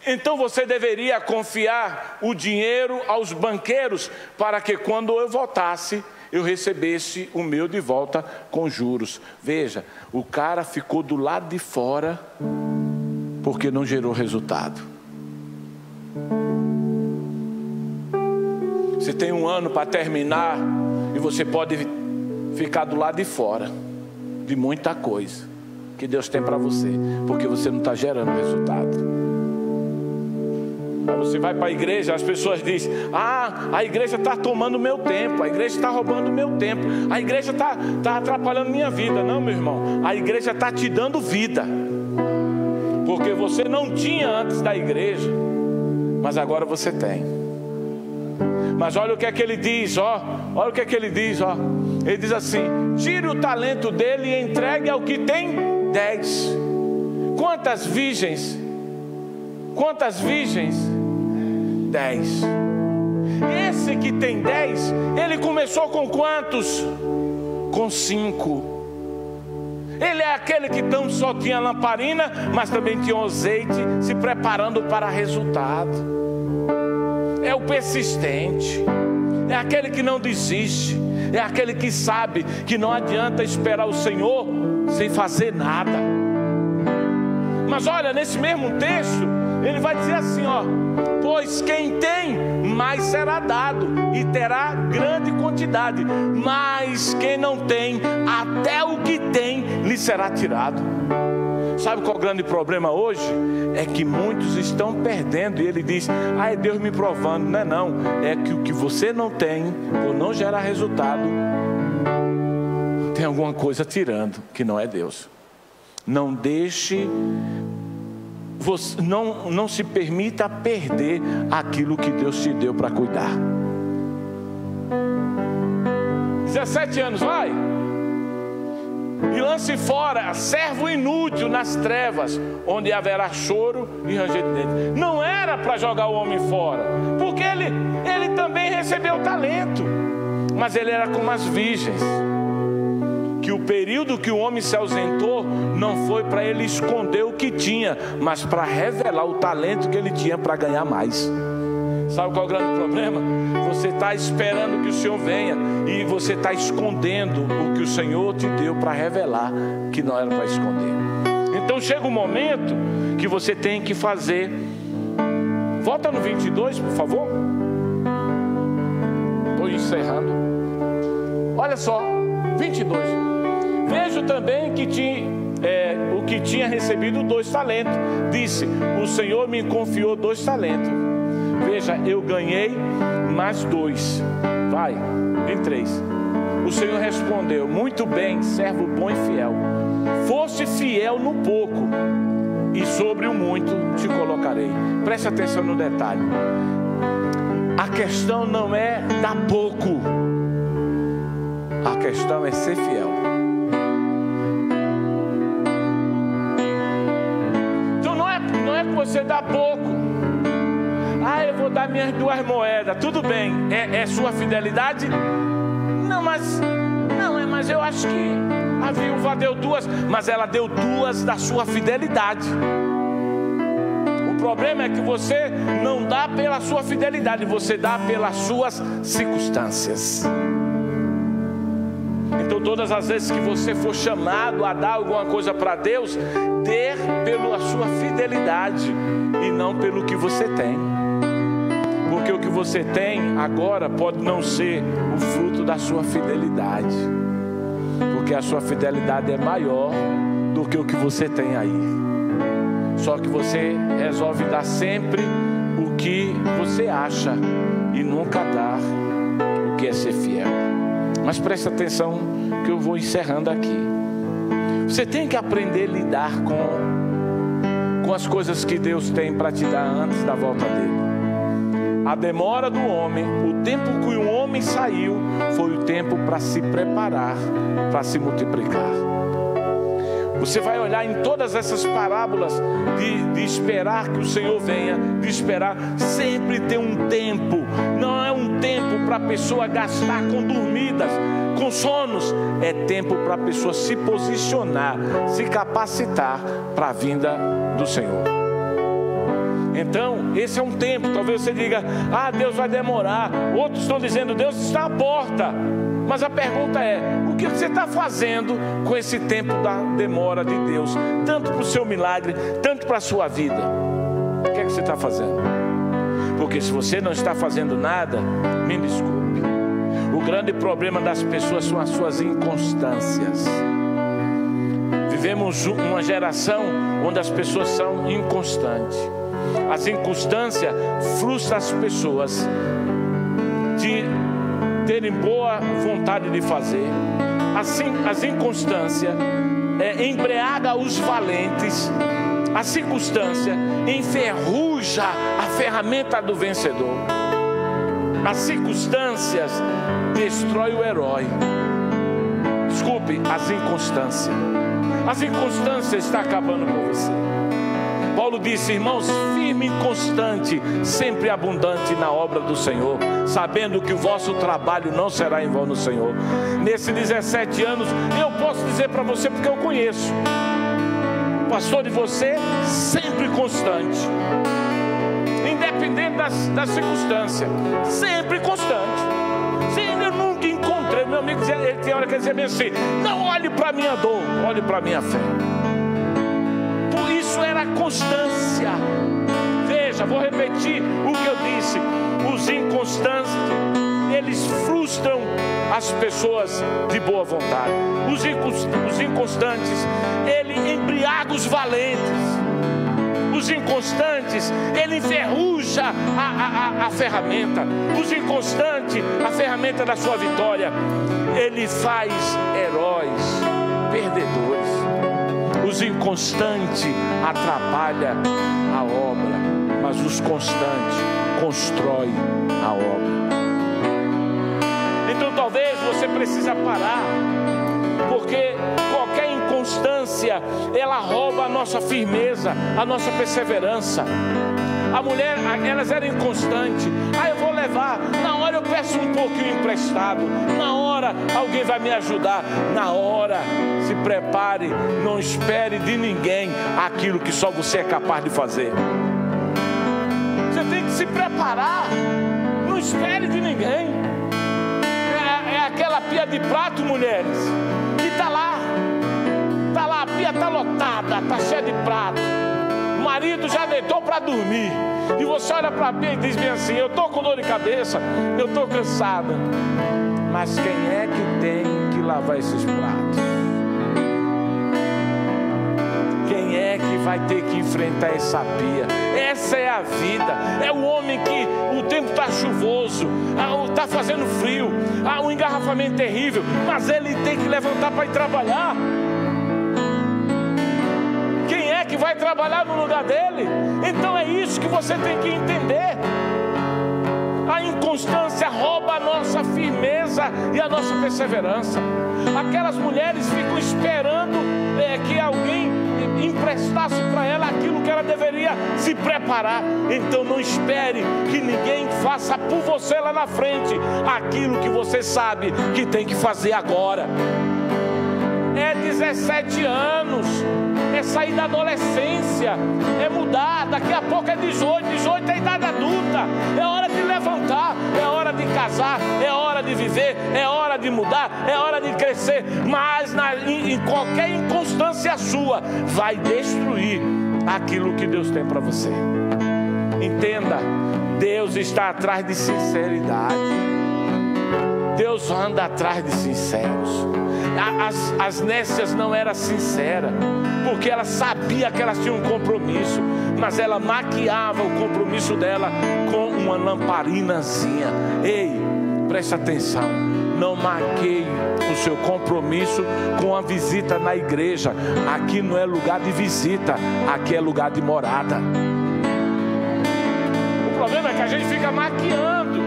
Então você deveria confiar o dinheiro aos banqueiros, para que quando eu voltasse, eu recebesse o meu de volta com juros. Veja, o cara ficou do lado de fora, porque não gerou resultado. Você tem um ano para terminar, e você pode ficar do lado de fora de muita coisa que Deus tem para você, porque você não está gerando resultado. Aí você vai para a igreja, as pessoas dizem: ah, a igreja está tomando meu tempo, a igreja está roubando meu tempo, a igreja está atrapalhando minha vida. Não, meu irmão, a igreja está te dando vida, porque você não tinha antes da igreja, mas agora você tem. Mas olha o que é que ele diz, ó. Olha o que é que ele diz, ó. Ele diz assim: tire o talento dele e entregue ao que tem 10. Quantas virgens? Quantas virgens? 10. Esse que tem 10, ele começou com quantos? Com 5. Ele é aquele que não só tinha lamparina, mas também tinha azeite, se preparando para resultado. É o persistente, é aquele que não desiste, é aquele que sabe que não adianta esperar o Senhor sem fazer nada. Mas olha, nesse mesmo texto, ele vai dizer assim, ó: pois quem tem, mais será dado, e terá grande quantidade, mas quem não tem, até o que tem lhe será tirado. Sabe qual é o grande problema hoje? É que muitos estão perdendo. E ele diz: ah, é Deus me provando. Não é não, é que o que você não tem, por não gerar resultado, tem alguma coisa tirando, que não é Deus. Não deixe, não se permita perder aquilo que Deus te deu para cuidar. 17 anos, vai! E lance fora servo inútil nas trevas, onde haverá choro e ranger de dentes. Não era para jogar o homem fora, porque ele também recebeu talento, mas ele era como as virgens, que o período que o homem se ausentou não foi para ele esconder o que tinha, mas para revelar o talento que ele tinha para ganhar mais. Sabe qual é o grande problema? Você está esperando que o Senhor venha e você está escondendo o que o Senhor te deu para revelar, que não era para esconder. Então chega um momento que você tem que fazer. Volta no 22, por favor. Estou encerrando. Olha só, 22. Vejo também que o que tinha recebido 2 talentos. Disse: o Senhor me confiou 2 talentos. Veja, eu ganhei mais 2. Vai, em 3. O Senhor respondeu: muito bem, servo bom e fiel. Foste fiel no pouco, e sobre o muito te colocarei. Preste atenção no detalhe. A questão não é dar pouco, a questão é ser fiel. Então não é que você dá pouco. Ah, eu vou dar minhas 2 moedas. Tudo bem, é sua fidelidade? Não, mas eu acho que a viúva deu 2, mas ela deu 2 da sua fidelidade. O problema é que você não dá pela sua fidelidade, você dá pelas suas circunstâncias. Então todas as vezes que você for chamado a dar alguma coisa para Deus, dê pela sua fidelidade e não pelo que você tem. Porque o que você tem agora pode não ser o fruto da sua fidelidade, porque a sua fidelidade é maior do que o que você tem aí. Só que você resolve dar sempre o que você acha e nunca dar o que é ser fiel. Mas preste atenção que eu vou encerrando aqui. Você tem que aprender a lidar com as coisas que Deus tem para te dar antes da volta dele. A demora do homem, o tempo que o homem saiu, foi o tempo para se preparar, para se multiplicar. Você vai olhar em todas essas parábolas de esperar que o Senhor venha, de esperar, sempre tem um tempo. Não é um tempo para a pessoa gastar com dormidas, com sonos. É tempo para a pessoa se posicionar, se capacitar para a vinda do Senhor. Então, esse é um tempo. Talvez você diga: ah, Deus vai demorar. Outros estão dizendo: Deus está à porta. Mas a pergunta é: o que você está fazendo com esse tempo da demora de Deus? Tanto para o seu milagre, tanto para a sua vida. O que é que você está fazendo? Porque se você não está fazendo nada, me desculpe, o grande problema das pessoas são as suas inconstâncias. Vivemos uma geração onde as pessoas são inconstantes. As circunstâncias frustram as pessoas de terem boa vontade de fazer. Assim, as inconstâncias embriaga os valentes. A circunstância enferruja a ferramenta do vencedor. As circunstâncias destrói o herói. Desculpe, as inconstâncias. As inconstâncias estão acabando com você. Paulo disse: irmãos, firme e constante, sempre abundante na obra do Senhor, sabendo que o vosso trabalho não será em vão no Senhor. Nesses 17 anos, eu posso dizer para você, porque eu conheço, pastor de você, sempre constante, independente das circunstâncias, sempre constante. Sim, eu nunca encontrei, meu amigo, ele tem hora que ele dizia bem assim: não olhe para a minha dor, olhe para a minha fé. Por isso era constância. Veja, vou repetir o que eu disse: os inconstantes, eles frustram as pessoas de boa vontade. Os inconstantes, ele embriaga os valentes. Os inconstantes, ele enferruja a ferramenta. Os inconstantes, a ferramenta da sua vitória. Ele faz heróis perdedores. Os inconstantes atrapalham a obra, mas os constantes constroem a obra. Então talvez você precisa parar, porque qualquer inconstância, ela rouba a nossa firmeza, a nossa perseverança. A mulher, elas eram inconstantes. Eu vou levar, na hora eu peço um pouquinho emprestado, na hora alguém vai me ajudar. Na hora, se prepare, não espere de ninguém aquilo que só você é capaz de fazer. Você tem que se preparar, não espere de ninguém. É aquela pia de prato, mulheres, que está lá, a pia está lotada, está cheia de prato. O marido já deitou para dormir, e você olha para a pia e diz bem assim: eu estou com dor de cabeça, eu estou cansada. Mas quem é que tem que lavar esses pratos? Quem é que vai ter que enfrentar essa pia? Essa é a vida. É o homem que o tempo está chuvoso, está fazendo frio, o engarrafamento terrível, mas ele tem que levantar para ir trabalhar. Quem é que vai trabalhar no lugar dele? Então é isso que você tem que entender. A inconstância rouba a nossa firmeza e a nossa perseverança. Aquelas mulheres ficam esperando que alguém emprestasse para ela aquilo que ela deveria se preparar. Então não espere que ninguém faça por você lá na frente aquilo que você sabe que tem que fazer agora. É 17 anos, é sair da adolescência, é mudar, daqui a pouco é 18 é idade adulta, é hora de levantar, é hora de casar, é hora de viver, é hora de mudar, é hora de crescer. Mas em qualquer inconstância sua, vai destruir aquilo que Deus tem para você. Entenda, Deus está atrás de sinceridade. Deus anda atrás de sinceros. As nécias não eram sinceras, porque ela sabia que elas tinham um compromisso, mas ela maquiava o compromisso dela com uma lamparinazinha. Ei, presta atenção, não maqueie o seu compromisso com a visita na igreja. Aqui não é lugar de visita, aqui é lugar de morada. O problema é que a gente fica maquiando.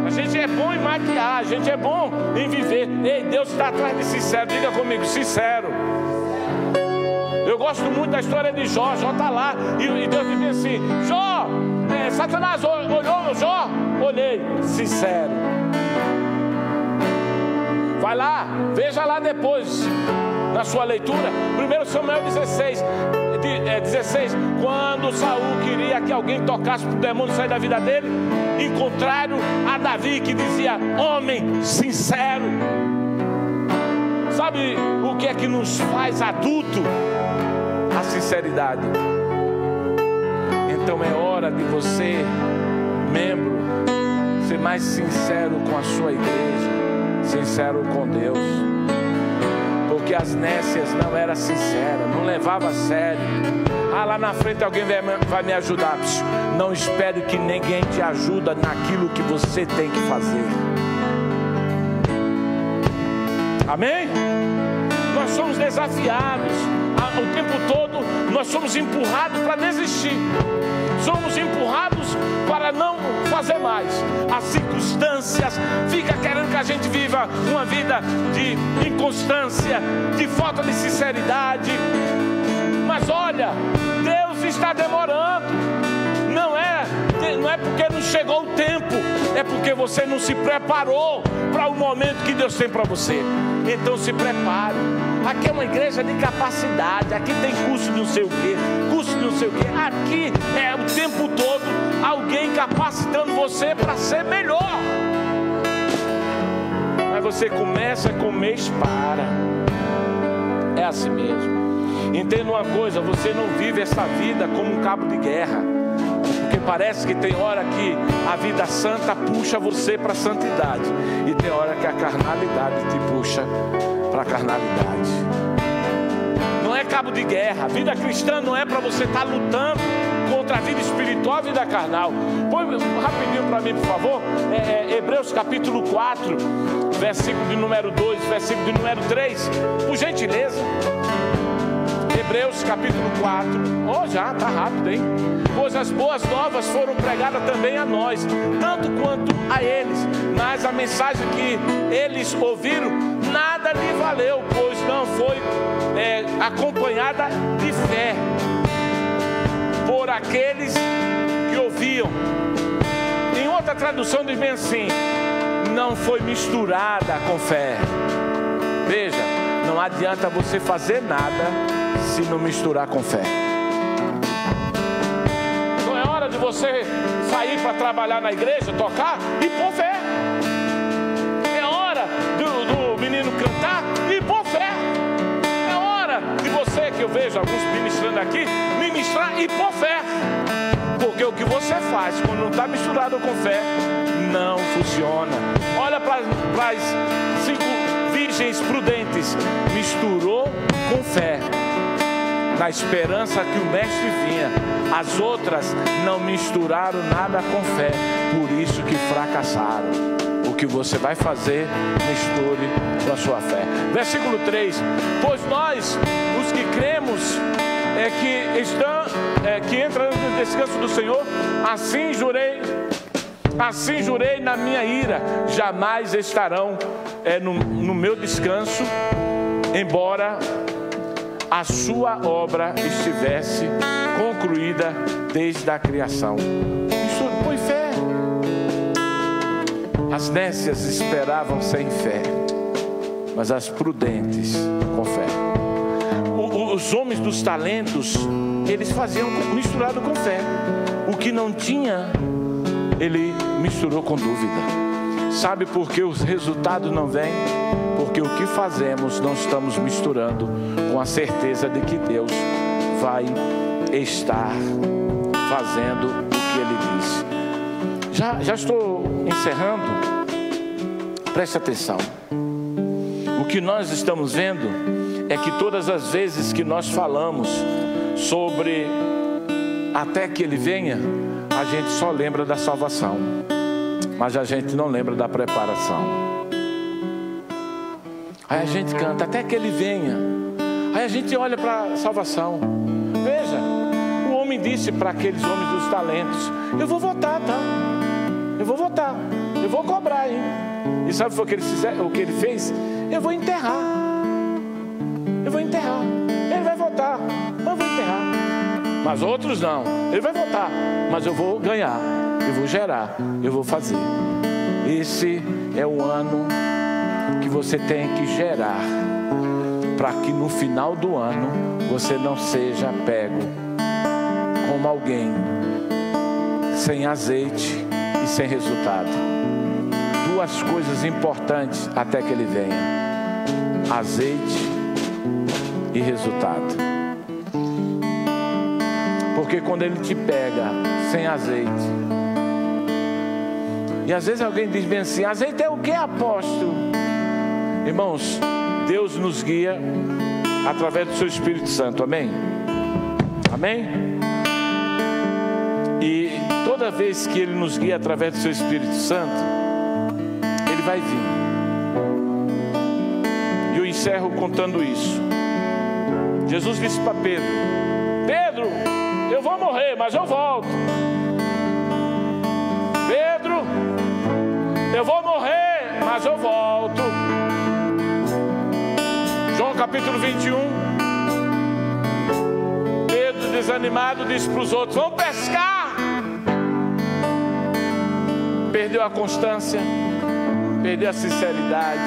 A gente é bom em maquiar, a gente é bom em viver. Ei, Deus está atrás de sincero. Diga comigo, sincero. Eu gosto muito da história de Jó. Jó está lá e Deus diz assim: Jó, Satanás olhou Jó? Olhei, sincero. Vai lá, veja lá depois na sua leitura, 1 Samuel 16, quando Saul queria que alguém tocasse para o demônio sair da vida dele, encontraram a Davi, que dizia: homem sincero. Sabe o que é que nos faz adulto? A sinceridade. Então é hora de você, membro, ser mais sincero com a sua igreja, sincero com Deus. porque as nécias não eram sinceras, não levavam a sério. Lá na frente alguém vai me ajudar. Não espere que ninguém te ajude naquilo que você tem que fazer. Amém? Nós somos desafiados o tempo todo, nós somos empurrados para desistir. Somos empurrados para não fazer mais. As circunstâncias ficam querendo que a gente viva uma vida de inconstância, de falta de sinceridade. Mas olha, Deus está demorando. Não é porque não chegou o tempo, é porque você não se preparou para o momento que Deus tem para você. Então se prepare. Aqui é uma igreja de capacidade, aqui tem curso de não sei o que, curso de não sei o que. Aqui é o tempo todo alguém capacitando você para ser melhor. Mas você começa com o mês para. É assim mesmo. Entenda uma coisa, você não vive essa vida como um cabo de guerra. Porque parece que tem hora que a vida santa puxa você para a santidade, e tem hora que a carnalidade te puxa para a carnalidade. Não é cabo de guerra. A vida cristã não é para você estar lutando contra a vida espiritual e a vida carnal. Põe rapidinho para mim, por favor. Hebreus capítulo 4, versículo de número 2, versículo de número 3, por gentileza. Hebreus capítulo 4. Já está rápido, hein? Pois as boas novas foram pregadas também a nós, tanto quanto a eles. Mas a mensagem que eles ouviram nada lhe valeu, pois não foi acompanhada de fé por aqueles que ouviam. Em outra tradução diz bem assim: não foi misturada com fé. Veja, não adianta você fazer nada se não misturar com fé. Então é hora de você sair para trabalhar na igreja, tocar e pôr fé. É hora do menino cantar e pôr fé. É hora de você, que eu vejo alguns ministrando aqui, ministrar e pôr fé. Porque o que você faz quando não está misturado com fé não funciona. Olha para as 5 virgens prudentes. Misturou com fé, na esperança que o mestre vinha. As outras não misturaram nada com fé, por isso que fracassaram. O que você vai fazer, misture com a sua fé. Versículo 3: pois nós, os que cremos, que entram no descanso do Senhor, assim jurei na minha ira, jamais estarão no meu descanso, embora a sua obra estivesse concluída desde a criação. Isso foi fé. As nécias esperavam sem fé, mas as prudentes com fé. Os homens dos talentos, eles faziam misturado com fé. O que não tinha, ele misturou com dúvida. Sabe por que os resultados não vêm? Porque o que fazemos não estamos misturando com a certeza de que Deus vai estar fazendo o que Ele disse. Já estou encerrando. Preste atenção. O que nós estamos vendo é que todas as vezes que nós falamos sobre até que Ele venha, a gente só lembra da salvação, mas a gente não lembra da preparação. Aí a gente canta até que Ele venha. Aí a gente olha para a salvação. Veja, o homem disse para aqueles homens dos talentos: eu vou votar, tá? Eu vou votar, eu vou cobrar, hein? E sabe o que ele fez? Eu vou enterrar. Eu vou enterrar. Ele vai votar, mas eu vou enterrar. Mas outros não. Ele vai votar, mas eu vou ganhar, eu vou gerar, eu vou fazer. Esse é o ano que você tem que gerar, para que no final do ano você não seja pego como alguém sem azeite e sem resultado. 2 coisas importantes até que Ele venha: azeite e resultado. Porque quando Ele te pega sem azeite, e às vezes alguém diz bem assim: azeite é o que, apóstolo? Irmãos, Deus nos guia através do seu Espírito Santo, amém? Amém? E toda vez que Ele nos guia através do seu Espírito Santo, Ele vai vir. E eu encerro contando isso. Jesus disse para Pedro: Pedro, eu vou morrer, mas eu volto. Pedro, eu vou morrer, mas eu volto. João capítulo 21. Pedro, desanimado, disse para os outros: vamos pescar. Perdeu a constância, perdeu a sinceridade.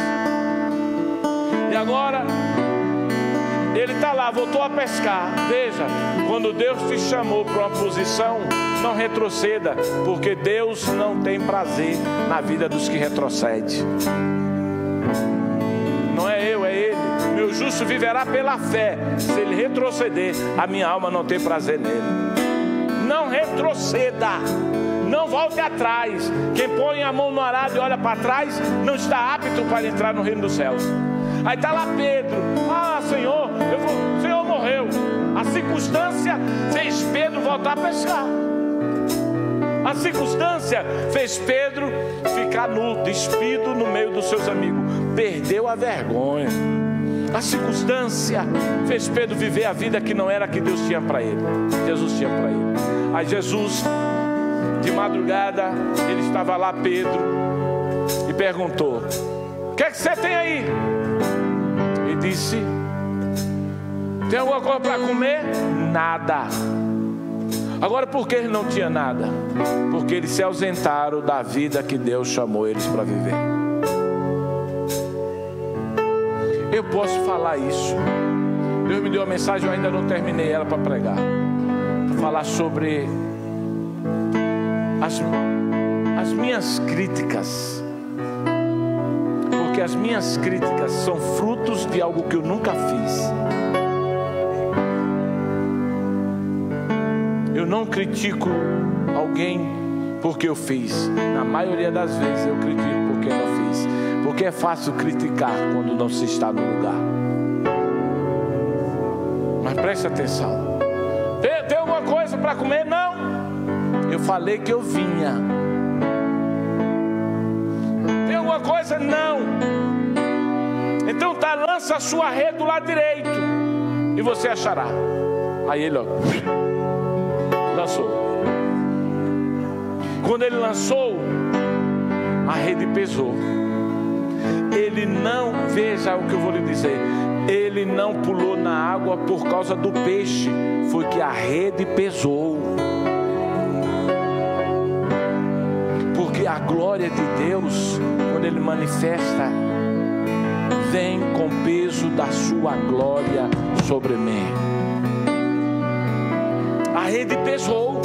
E agora ele está lá, voltou a pescar. Veja, quando Deus te chamou para uma posição, não retroceda, porque Deus não tem prazer na vida dos que retrocedem. Não é eu, é Ele. Meu justo viverá pela fé. Se ele retroceder, a minha alma não tem prazer nele. Não retroceda, não volte atrás. Quem põe a mão no arado e olha para trás, não está apto para entrar no reino dos céus. Aí está lá Pedro: ah, Senhor, o Senhor morreu. A circunstância fez Pedro voltar a pescar. A circunstância fez Pedro ficar nu, despido no meio dos seus amigos. Perdeu a vergonha. A circunstância fez Pedro viver a vida que não era a que Deus tinha para ele. Jesus tinha para ele. Aí Jesus, de madrugada, ele estava lá, Pedro, e perguntou: o que é que você tem aí? Ele disse: tem alguma coisa para comer? Nada. Agora, por que ele não tinha nada? Porque eles se ausentaram da vida que Deus chamou eles para viver. Eu posso falar isso. Deus me deu uma mensagem, eu ainda não terminei ela para pregar. Para falar sobre as minhas críticas. Porque as minhas críticas são frutos de algo que eu nunca fiz. Eu não critico alguém porque eu fiz. Na maioria das vezes eu critico porque não fiz. Porque é fácil criticar quando não se está no lugar. Mas preste atenção. Tem alguma coisa para comer? Não. Eu falei que eu vinha. Tem alguma coisa? Não. Então tá, lança a sua rede do lado direito e você achará. Aí ele, ó, lançou. Quando ele lançou, a rede pesou. Ele não, veja o que eu vou lhe dizer, ele não pulou na água por causa do peixe, foi que a rede pesou. Porque a glória de Deus, quando Ele manifesta, vem com o peso da sua glória sobre mim. A rede pesou.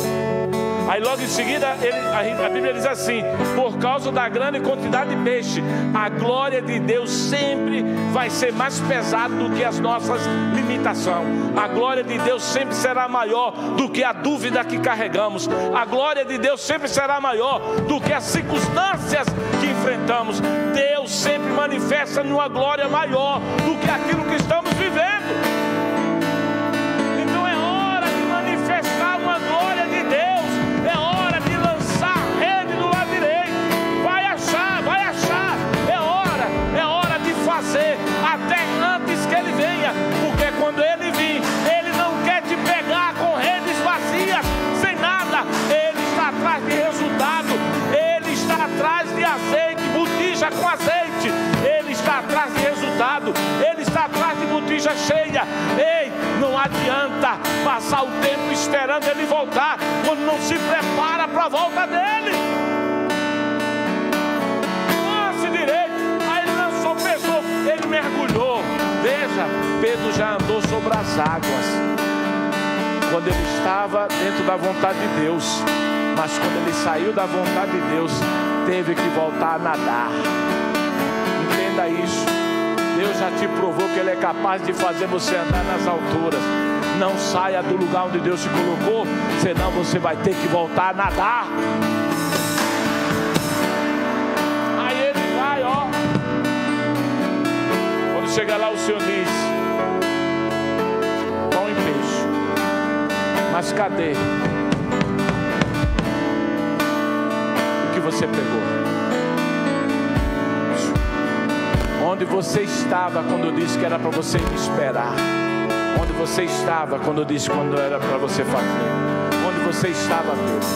Aí logo em seguida a Bíblia diz assim: por causa da grande quantidade de peixe, a glória de Deus sempre vai ser mais pesada do que as nossas limitações. A glória de Deus sempre será maior do que a dúvida que carregamos. A glória de Deus sempre será maior do que as circunstâncias que enfrentamos. Deus sempre manifesta numa glória maior do que aquilo que estamos vivendo. Então é hora de manifestar uma glória de Deus. É hora de lançar a rede do lado direito. Vai achar, vai achar. É hora de fazer até antes que Ele venha. Porque quando Ele vir, Ele não quer te pegar com redes vazias, sem nada. Ele está atrás de resultado. Ele está atrás de azeite, botija com azeite. Ele está atrás de resultado. Ele está atrás de botija cheia. Ei, não adianta passar o tempo esperando Ele voltar, quando não se prepara para a volta dEle. Lance direito. Aí ele lançou, pesou, ele mergulhou. Veja, Pedro já andou sobre as águas quando ele estava dentro da vontade de Deus. Mas quando ele saiu da vontade de Deus, teve que voltar a nadar. Entenda isso. Deus já te provou que Ele é capaz de fazer você andar nas alturas. Não saia do lugar onde Deus te colocou, senão você vai ter que voltar a nadar. Aí ele vai, ó. Quando chega lá, o Senhor diz: pão e peixe, mas cadê o que você pegou? Onde você estava quando eu disse que era para você me esperar? Onde você estava quando eu disse quando era para você fazer? Onde você estava, Pedro?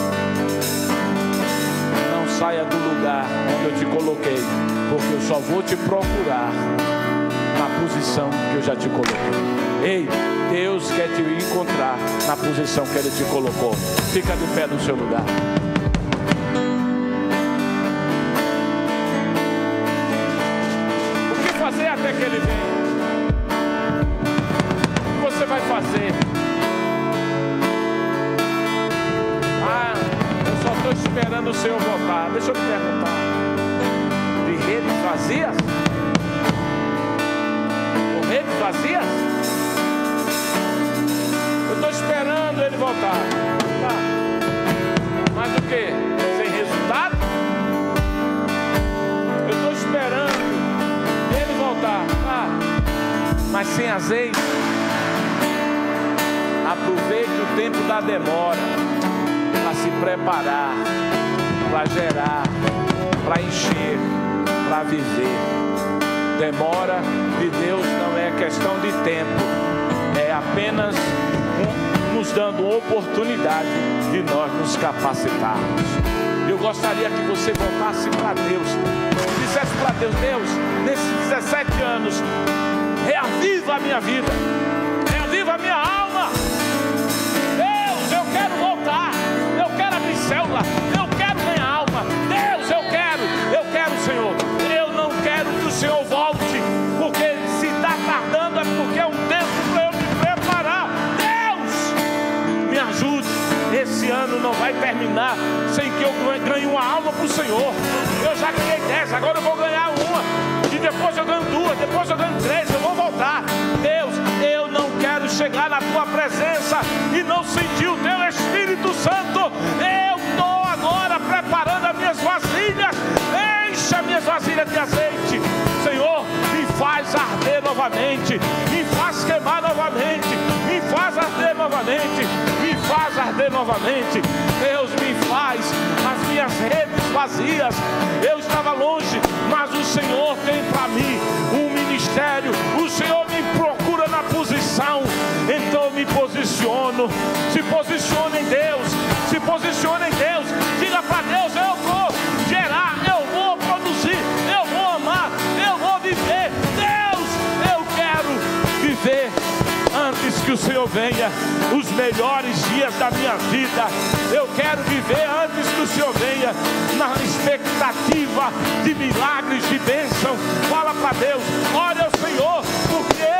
Não saia do lugar onde eu te coloquei, porque eu só vou te procurar na posição que eu já te coloquei. Ei, Deus quer te encontrar na posição que Ele te colocou. Fica de pé no seu lugar. O que fazer até que Ele venha? O que você vai fazer? Eu só estou esperando o Senhor voltar. Deixa eu te perguntar: de redes vazias? Redes vazias? Eu estou esperando Ele voltar. Tá. Mas o que? Sem resultado? Eu estou esperando Ele voltar. Tá. Mas sem azeite. Aproveite o tempo da demora para se preparar, para gerar, para encher, para viver. Demora de Deus não é questão de tempo, é apenas nos dando oportunidade de nós nos capacitarmos. Eu gostaria que você voltasse para Deus, dissesse para Deus: Deus, nesses 17 anos, reaviva a minha vida, reaviva a minha alma. Deus, eu quero voltar, eu quero abrir célula, eu quero ganhar alma. Deus, eu quero, Senhor. Eu não quero que o Senhor volte, porque se está tardando é porque é um tempo para eu me preparar. Deus, me ajude. Esse ano não vai terminar sem que eu ganhe uma alma para o Senhor. Eu já ganhei 10, agora eu vou ganhar uma, e depois eu ganho 2, depois eu ganho 3, eu vou voltar. Deus, eu não quero chegar na tua presença e não sentir o teu Espírito Santo. Eu estou agora preparando as minhas vasilhas. Enche as minhas vasilhas de azeite. Senhor, me faz arder novamente, me faz queimar novamente, me faz arder novamente, me faz arder novamente. Deus, me faz as minhas redes vazias. Eu estava longe, mas o Senhor tem para mim um ministério. O Senhor me procura na posição, então eu me posiciono. Se posicione em Deus, se posicione em Deus. Diga para Deus: eu vou gerar, eu vou produzir, eu vou amar, eu vou viver. Deus, eu quero viver antes que o Senhor venha os melhores dias da minha vida. Eu quero viver antes que o Senhor venha na expectativa de milagres, de bênção. Fala para Deus: olha o Senhor, porque